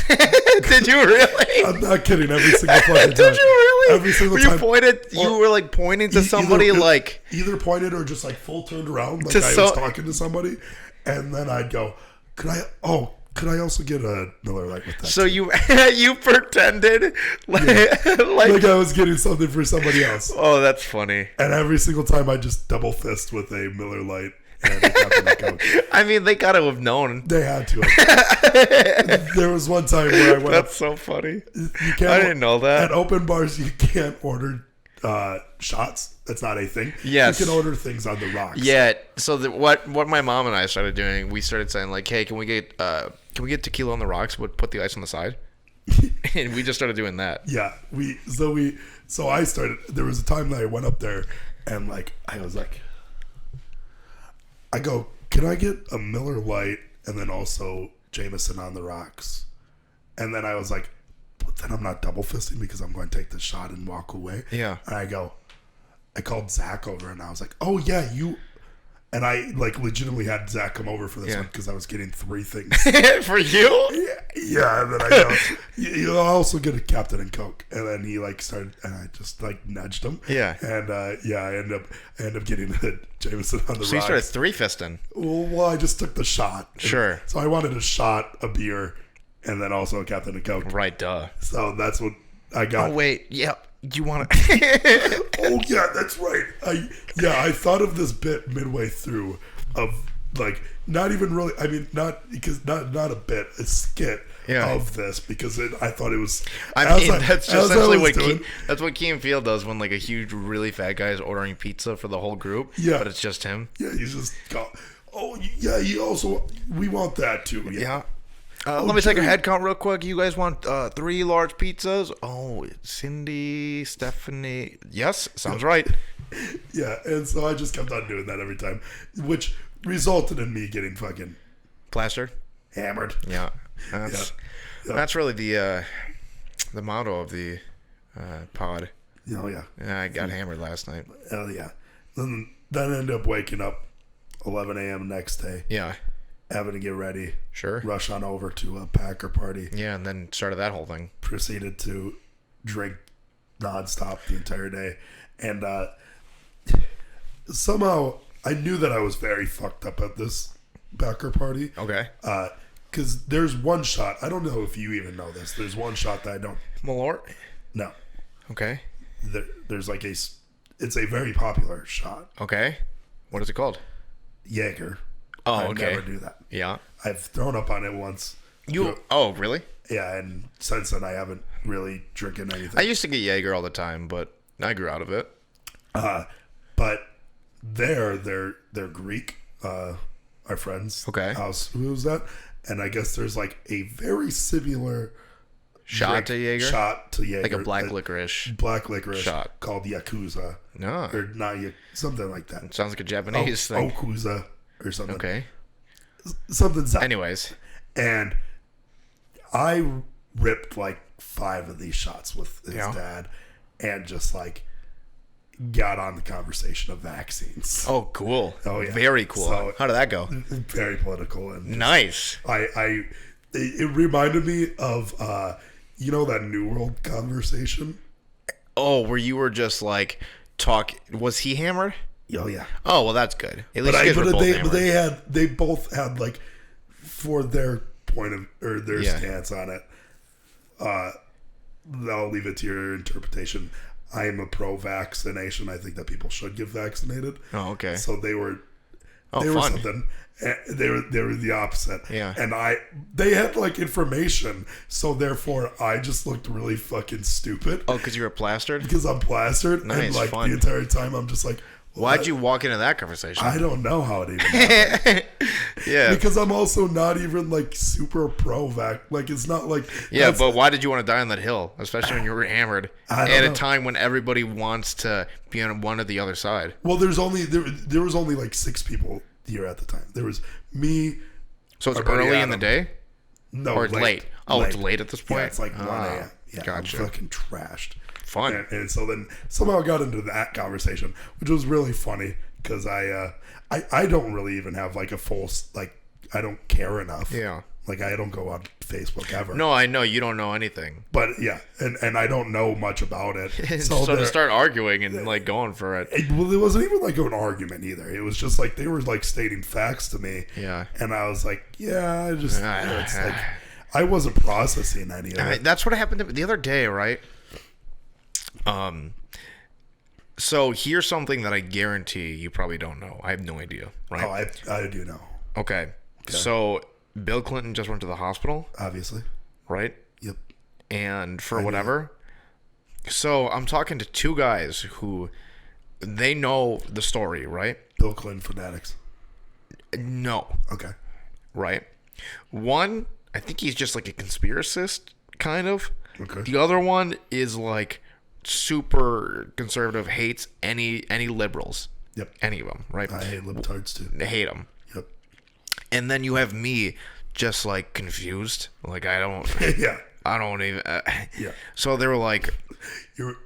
Did you really? I'm not kidding. Every single fucking time. Did you really? Every single time. You pointed. You were like pointing to somebody, like either pointed or just like full turned around, like I was talking to somebody, and then I'd go, "Could I? Oh, could I also get a Miller Lite with that?" So you you pretended like I was getting something for somebody else. Oh, that's funny. And every single time I just double fist with a Miller Lite. And a Captain and Coke. I mean, they gotta have known. They had to have. There was one time where I went. That's so funny. You can't, I didn't know that. At open bars, you can't order shots. That's not a thing. Yes. You can order things on the rocks. Yeah. So what my mom and I started doing, we started saying like, "Hey, can we get tequila on the rocks? But put the ice on the side." And we just started doing that. Yeah. So I started. There was a time that I went up there, and like I was like, I go, "Can I get a Miller Lite and then also Jameson on the rocks?" And then I was like, "But then I'm not double fisting because I'm going to take the shot and walk away." Yeah. And I called Zach over and I was like, "Oh yeah, you." And I like legitimately had Zach come over for this one because I was getting 3 things. For you? Yeah. And then I go, "You'll also get a Captain and Coke." And then he like started, and I just like nudged him. Yeah. And I end up getting a Jameson on the rocks. So you started 3-fisting. Well, I just took the shot. Sure. So I wanted a shot, a beer, and then also a Captain and Coke. Right, duh. So that's what I got. Oh, wait. Yeah. You want to... Oh, yeah, that's right. I thought of this bit midway through of, like, not even really... I mean, not a bit, a skit of this, because I thought it was... I mean, that's just essentially what Key and Field does when, like, a huge, really fat guy is ordering pizza for the whole group, but it's just him. Yeah, he's just... Oh, yeah, he also... We want that, too. Yeah. Let me take a head count real quick. You guys want 3 large pizzas? Oh, Cindy, Stephanie. Yes, sounds right. Yeah, and so I just kept on doing that every time, which resulted in me getting fucking Plastered. hammered. Yeah, that's really the motto of the pod. Oh yeah. Yeah, I got hammered last night. Hell yeah. Then I ended up waking up 11 a.m. next day. Yeah. Having to get ready. Sure. Rush on over to a Packer party. Yeah, and then started that whole thing. Proceeded to drink nonstop the entire day. And somehow I knew that I was very fucked up at this Packer party. Okay. Because there's one shot. I don't know if you even know this. There's one shot that I don't. Malort? No. Okay. There's like it's a very popular shot. Okay. What is it called? Jaeger. Oh, I okay. never do that. Yeah. I've thrown up on it once. Oh, really? Yeah, and since then I haven't really drinking anything. I used to get Jaeger all the time, but I grew out of it. But they're Greek, our friend's house. Who was that? And I guess there's like a very similar shot to Jaeger? Shot to Jaeger. Like a black licorice shot called Yakuza. No. Or not something like that. It sounds like a Japanese thing. Okuza or something. Okay. Something's up. Anyways. And I ripped like 5 of these shots with his dad and just like got on the conversation of vaccines. Oh, cool. Oh, yeah. Very cool. So, how did that go? Very political. And nice. It reminded me of, that New World conversation. Oh, where you were just like was he hammered? Oh, yeah. Oh, well, that's good. At least you guys were both hammered. They both had like, for their point of, or their stance on it, I'll leave it to your interpretation. I am a pro-vaccination. I think that people should get vaccinated. Oh, okay. So they were fun. something. They were the opposite. Yeah. And they had like information, so therefore I just looked really fucking stupid. Oh, because you were plastered? Because I'm plastered. Nice, and like fun. the entire time I'm just like, why'd you walk into that conversation? I don't know how it even happened. Yeah. Because I'm also not even like super pro-vac. Like it's not like. Yeah, but why did you want to die on that hill? Especially when you were hammered. At a time when everybody wants to be on one or the other side. Well, there was only like 6 people here at the time. There was me. So it's early in the day? No, or late. Oh, late. It's late at this point? Yeah, it's like 1 a.m. Yeah, gotcha. I'm fucking trashed. Fun. And so then somehow I got into that conversation, which was really funny because I don't really even have like a full, like, I don't care enough. Yeah. Like I don't go on Facebook ever. No, I know you don't know anything. But yeah, and I don't know much about it. So to start arguing and like going for it. Well, it wasn't even like an argument either. It was just like they were like stating facts to me. Yeah. And I was like, yeah, it's like I wasn't processing any of it. That's what happened to me the other day, right? So here's something that I guarantee you probably don't know. I have no idea, right? Oh, I do know. Okay. So Bill Clinton just went to the hospital. Obviously. Right? Yep. And for whatever. So I'm talking to 2 guys who they know the story, right? Bill Clinton fanatics. No. Okay. Right? One, I think he's just like a conspiracist, kind of. Okay. The other one is like super conservative, hates any liberals. Yep. Any of them, right? I hate libtards too. They hate them. Yep. And then you have me just like confused. Like I don't. Yeah. I don't even. Yeah. So they were like. You're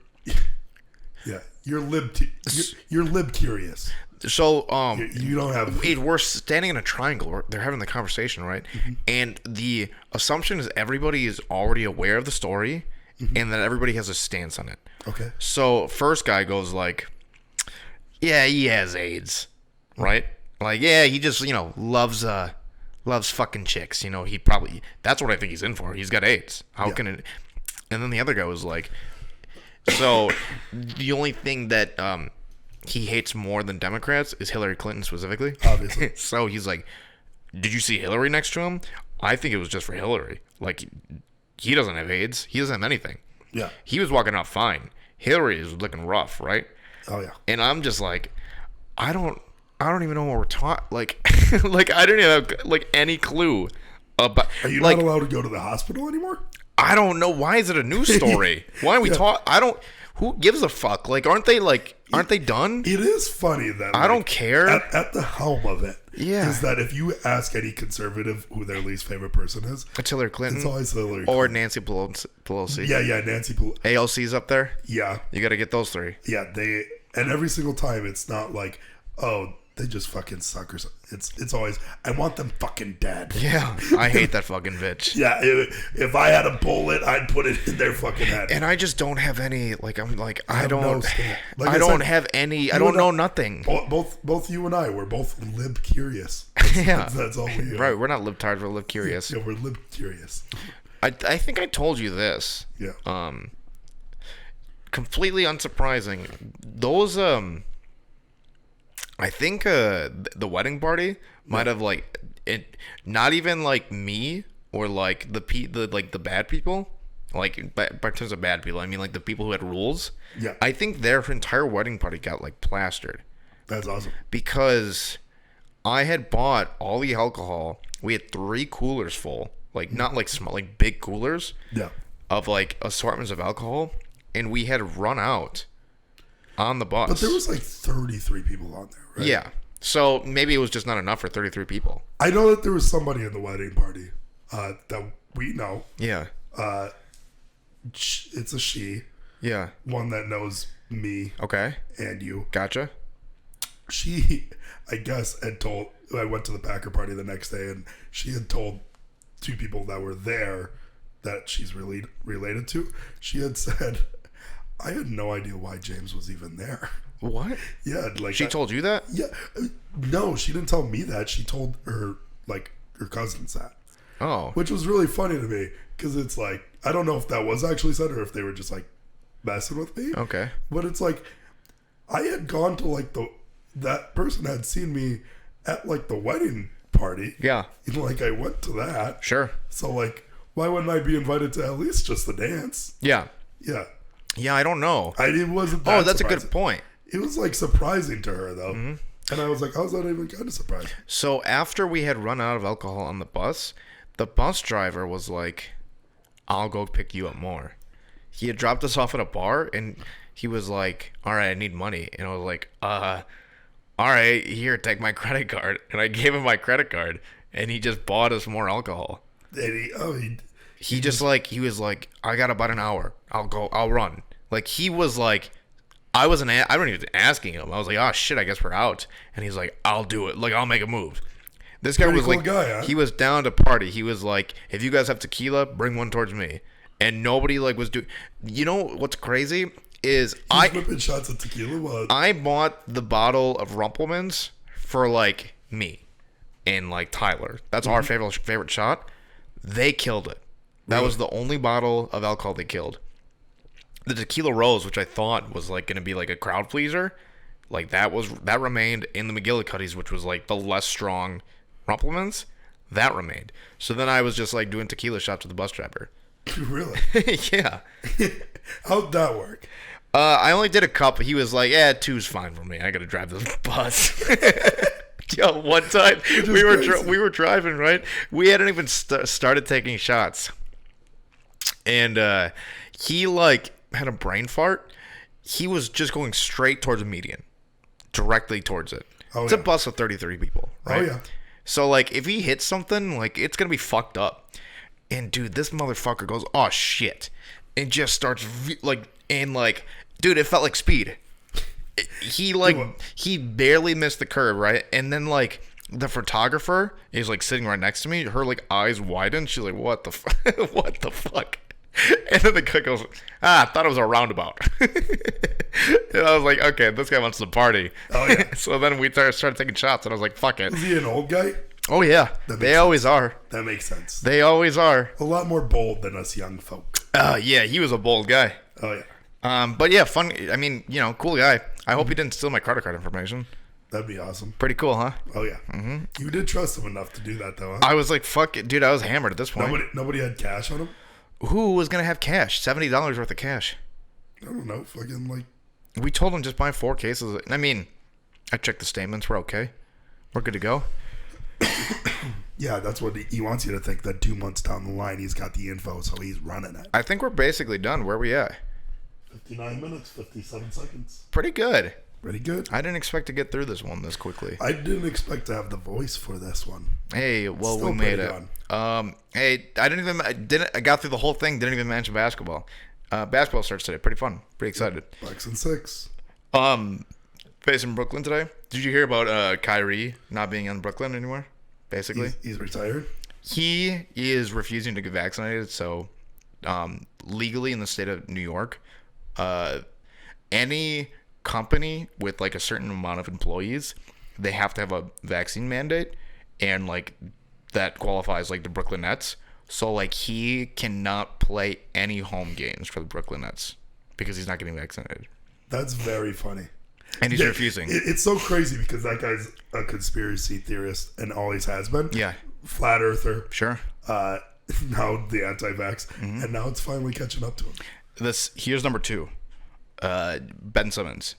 lib curious. So you don't have. We're standing in a triangle. They're having the conversation, right? Mm-hmm. And the assumption is everybody is already aware of the story, and that everybody has a stance on it. Okay. So first guy goes like, "Yeah, he has AIDS, right? Like, yeah, he just loves fucking chicks. He probably that's what I think he's in for. He's got AIDS. How can it?" And then the other guy was like, "So the only thing that he hates more than Democrats is Hillary Clinton specifically." Obviously. So he's like, "Did you see Hillary next to him? I think it was just for Hillary. Like, he doesn't have AIDS. He doesn't have anything. Yeah. He was walking out fine. Hillary is looking rough, right?" Oh yeah. And I'm just like, I don't even know what we're taught. Like, like I don't even have like any clue But Are you like, not allowed to go to the hospital anymore? I don't know. Why is it a news story? Why are we talk? I don't. Who gives a fuck? Like, aren't they done? It is funny that I don't care. At the helm of it, Yeah. is that if you ask any conservative who their least favorite person is, It's Hillary Clinton. it's always Hillary Or Clinton. Nancy Pelosi. Yeah, Nancy Pelosi. ALC's up there. Yeah, You got to get those three. yeah, and every single time it's not like, oh, they just fucking suck or something. It's always, I want them fucking dead. Yeah, I hate that fucking bitch. Yeah, if I had a bullet, I'd put it in their fucking head. And I just don't have any. Like, I'm like, I have no don't. stand. Like I I don't said, have any. I don't know nothing. Both you and I, we're both lib curious. Yeah, That's all we are. right. We're not libtards. We're lib curious. Yeah, we're lib curious. I think I told you this. Yeah. Completely unsurprising. Those I think the wedding party might have like it. Not even like me or like the bad people. Like by terms of bad people, I mean like the people who had rules. Yeah. I think their entire wedding party got like plastered That's awesome. because I had bought all the alcohol. We had 3 coolers full, like not like small, like big coolers Yeah. of like assortments of alcohol, and we had run out on the bus. But there was like 33 people on there, right? Yeah. So maybe it was just not enough for 33 people. I know that there was somebody in the wedding party that we know. Yeah. It's a she. Yeah. One that knows me Okay. and you. Gotcha. She, I guess, had told. I went to the Packer party the next day, and she had told 2 people that were there that she's really related to. She had said, I had no idea why James was even there. What? Yeah, like She told you that? Yeah, no, she didn't tell me that. She told her cousins that, Oh. which was really funny to me because it's like I don't know if that was actually said or if they were just like messing with me. Okay. But it's like I had gone to like that person had seen me at like the wedding party. Yeah. And like I went to that. Sure. So like why wouldn't I be invited to at least just the dance? Yeah. Yeah. Yeah, I don't know. It wasn't that That's surprising. a good point. It was like surprising to her though. Mm-hmm. And I was like, how's that even kind of surprising? So after we had run out of alcohol on the bus driver was like, I'll go pick you up more. He had dropped us off at a bar and he was like, all right, I need money. And I was like, all right, here, take my credit card. And I gave him my credit card and he just bought us more alcohol. And He was like, I got about an hour. I'll run. Like, he was like, I wasn't even asking him. I was like, oh shit, I guess we're out. And he's like, I'll do it. Like, I'll make a move. This guy Pretty was cool like, guy, huh? he was down to party. He was like, if you guys have tequila, bring one towards me. And nobody like was doing, you know what's crazy is flipping shots of tequila was. I bought the bottle of Rumpelmans for like me and like Tyler. That's our favorite shot. They killed it. That was the only bottle of alcohol they killed. The Tequila Rose, which I thought was like going to be like a crowd pleaser, like that remained in the McGillicuddy's, which was like the less strong Rumpelmans. That remained. So then I was just like doing tequila shots with the bus driver. Really? Yeah. How'd that work? I only did a cup. He was like, "Yeah, 2's fine for me. I got to drive this bus." Yo, one time we were driving, right? We hadn't even started taking shots, and he like had a brain fart. He was just going straight towards the median, directly towards it. It's a bus with 33 people, right? Oh yeah. So like, if he hits something, like it's gonna be fucked up. And dude, this motherfucker goes, "Oh shit," and just starts dude, it felt like Speed. He barely missed the curve, right? And then like the photographer is like sitting right next to me. Her like eyes widen. She's like, "What the what the fuck?" And then the guy goes, I thought it was a roundabout. And I was like, okay, this guy wants to party. Oh yeah. So then we started taking shots, and I was like, fuck it. Was he an old guy? Oh yeah, they always are. That makes sense. They always are. A lot more bold than us young folk. Yeah, he was a bold guy. Oh yeah. But yeah, fun. I mean, cool guy. I hope he didn't steal my credit card information. That'd be awesome. Pretty cool, huh? Oh yeah. Mm-hmm. You did trust him enough to do that, though, huh? I was like, fuck it, dude. I was hammered at this point. Nobody had cash on him. Who was gonna have cash? $70 worth of cash. I don't know. Fucking like. We told him just buy 4 cases. I mean, I checked the statements. We're okay. We're good to go. Yeah, that's what he wants you to think, that 2 months down the line, he's got the info, so he's running it. I think we're basically done. Where are we at? 59 minutes, 57 seconds. Pretty good. Pretty good. I didn't expect to get through this one this quickly. I didn't expect to have the voice for this one. Hey, well, Still we made pretty it. good. Hey, I got through the whole thing. Didn't even mention basketball. Basketball starts today. Pretty fun. Pretty excited. Bucks and 6. Facing Brooklyn today. Did you hear about Kyrie not being in Brooklyn anymore? Basically, He's retired. he is refusing to get vaccinated. So, legally in the state of New York, any company with like a certain amount of employees, they have to have a vaccine mandate, and like that qualifies like the Brooklyn Nets. So like he cannot play any home games for the Brooklyn Nets because he's not getting vaccinated, That's very funny. and he's refusing. It's so crazy because that guy's a conspiracy theorist and always has been. Yeah, Flat earther. sure. Now the anti-vax. And now it's finally catching up to him. Here's number 2. Ben Simmons.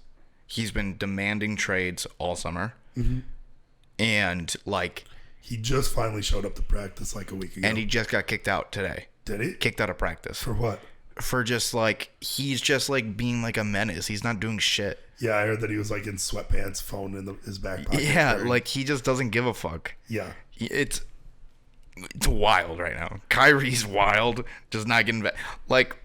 He's been demanding trades all summer, and like He just finally showed up to practice like a week ago. and he just got kicked out today. Did he? Kicked out of practice For what? for just like he's just like being like a menace. He's not doing shit. Yeah, I heard that he was like in sweatpants, phone in his back pocket. Yeah, like he just doesn't give a fuck. Yeah. It's wild right now. Kyrie's wild, just not getting back. Like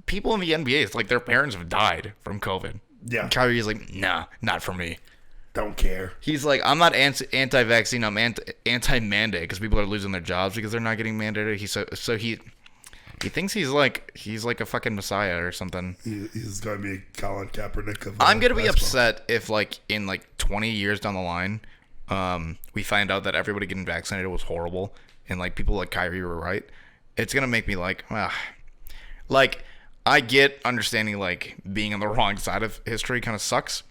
people in the NBA, it's like their parents have died from COVID. Yeah. Kyrie's like, nah, not for me. Don't care. He's like, I'm not anti-vaccine. I'm anti-mandate because people are losing their jobs because they're not getting mandated. So he thinks he's like a fucking messiah or something. He's going to be Colin Kaepernick of I'm gonna be basketball. upset if like in like 20 years down the line, we find out that everybody getting vaccinated was horrible and like people like Kyrie were right. It's gonna make me like, like I get understanding like being on the wrong side of history kind of sucks,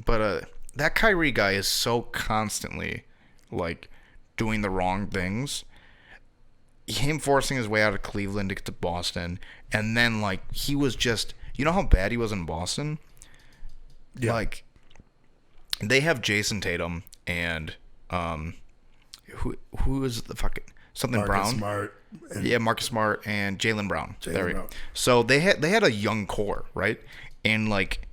but that Kyrie guy is so constantly like doing the wrong things. Him forcing his way out of Cleveland to get to Boston, and then like he was just, you know how bad he was in Boston? Yeah. Like they have Jason Tatum and who is the fucking something Marcus Brown? Smart. Yeah, Marcus Smart and Jaylen Brown. There we go. Brown. So they had a young core, right? And like,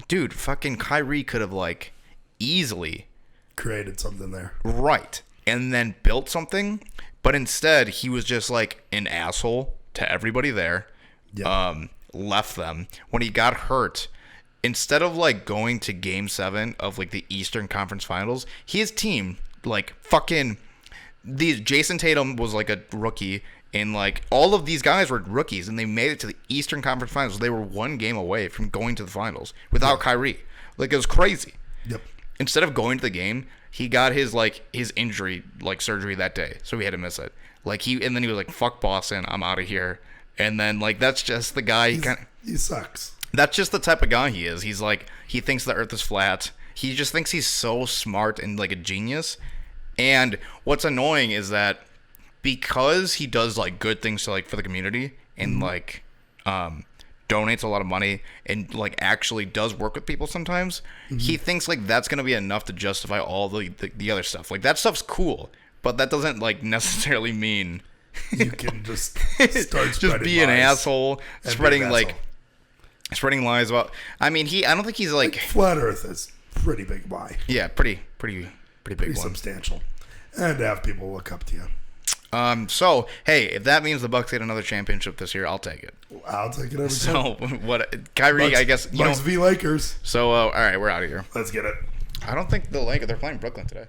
dude, fucking Kyrie could have like easily Created something there. right and then built something, but instead he was just like an asshole to everybody there. Yeah. Left them when he got hurt. Instead of like going to Game 7 of like the Eastern Conference Finals, his team like fucking these Jason Tatum was like a rookie, and like all of these guys were rookies, and they made it to the Eastern Conference Finals. They were one game away from going to the finals without Kyrie. Like it was crazy. Yep. Instead of going to the game, he got his injury like surgery that day, so he had to miss it. Like and then he was like, "Fuck Boston, I'm out of here." And then like that's just the guy. He sucks. That's just the type of guy he is. He's like, he thinks the earth is flat. He just thinks he's so smart and like a genius. And what's annoying is that because he does like good things to like for the community and like donates a lot of money and like actually does work with people sometimes, he thinks like that's gonna be enough to justify all the other stuff. Like that stuff's cool, but that doesn't like necessarily mean You can just start just be an lies asshole, and spreading be an like asshole. spreading lies about. I mean, I don't think he's like Flat Earth is pretty big lie. yeah, pretty big Pretty one. substantial. And to have people look up to you. So hey, if that means the Bucks get another championship this year, I'll take it. I'll take it every time. So what, Kyrie? Bucks, I guess you Bucks know. v Lakers. So all right, we're out of here. Let's get it. I don't think they're playing Brooklyn today.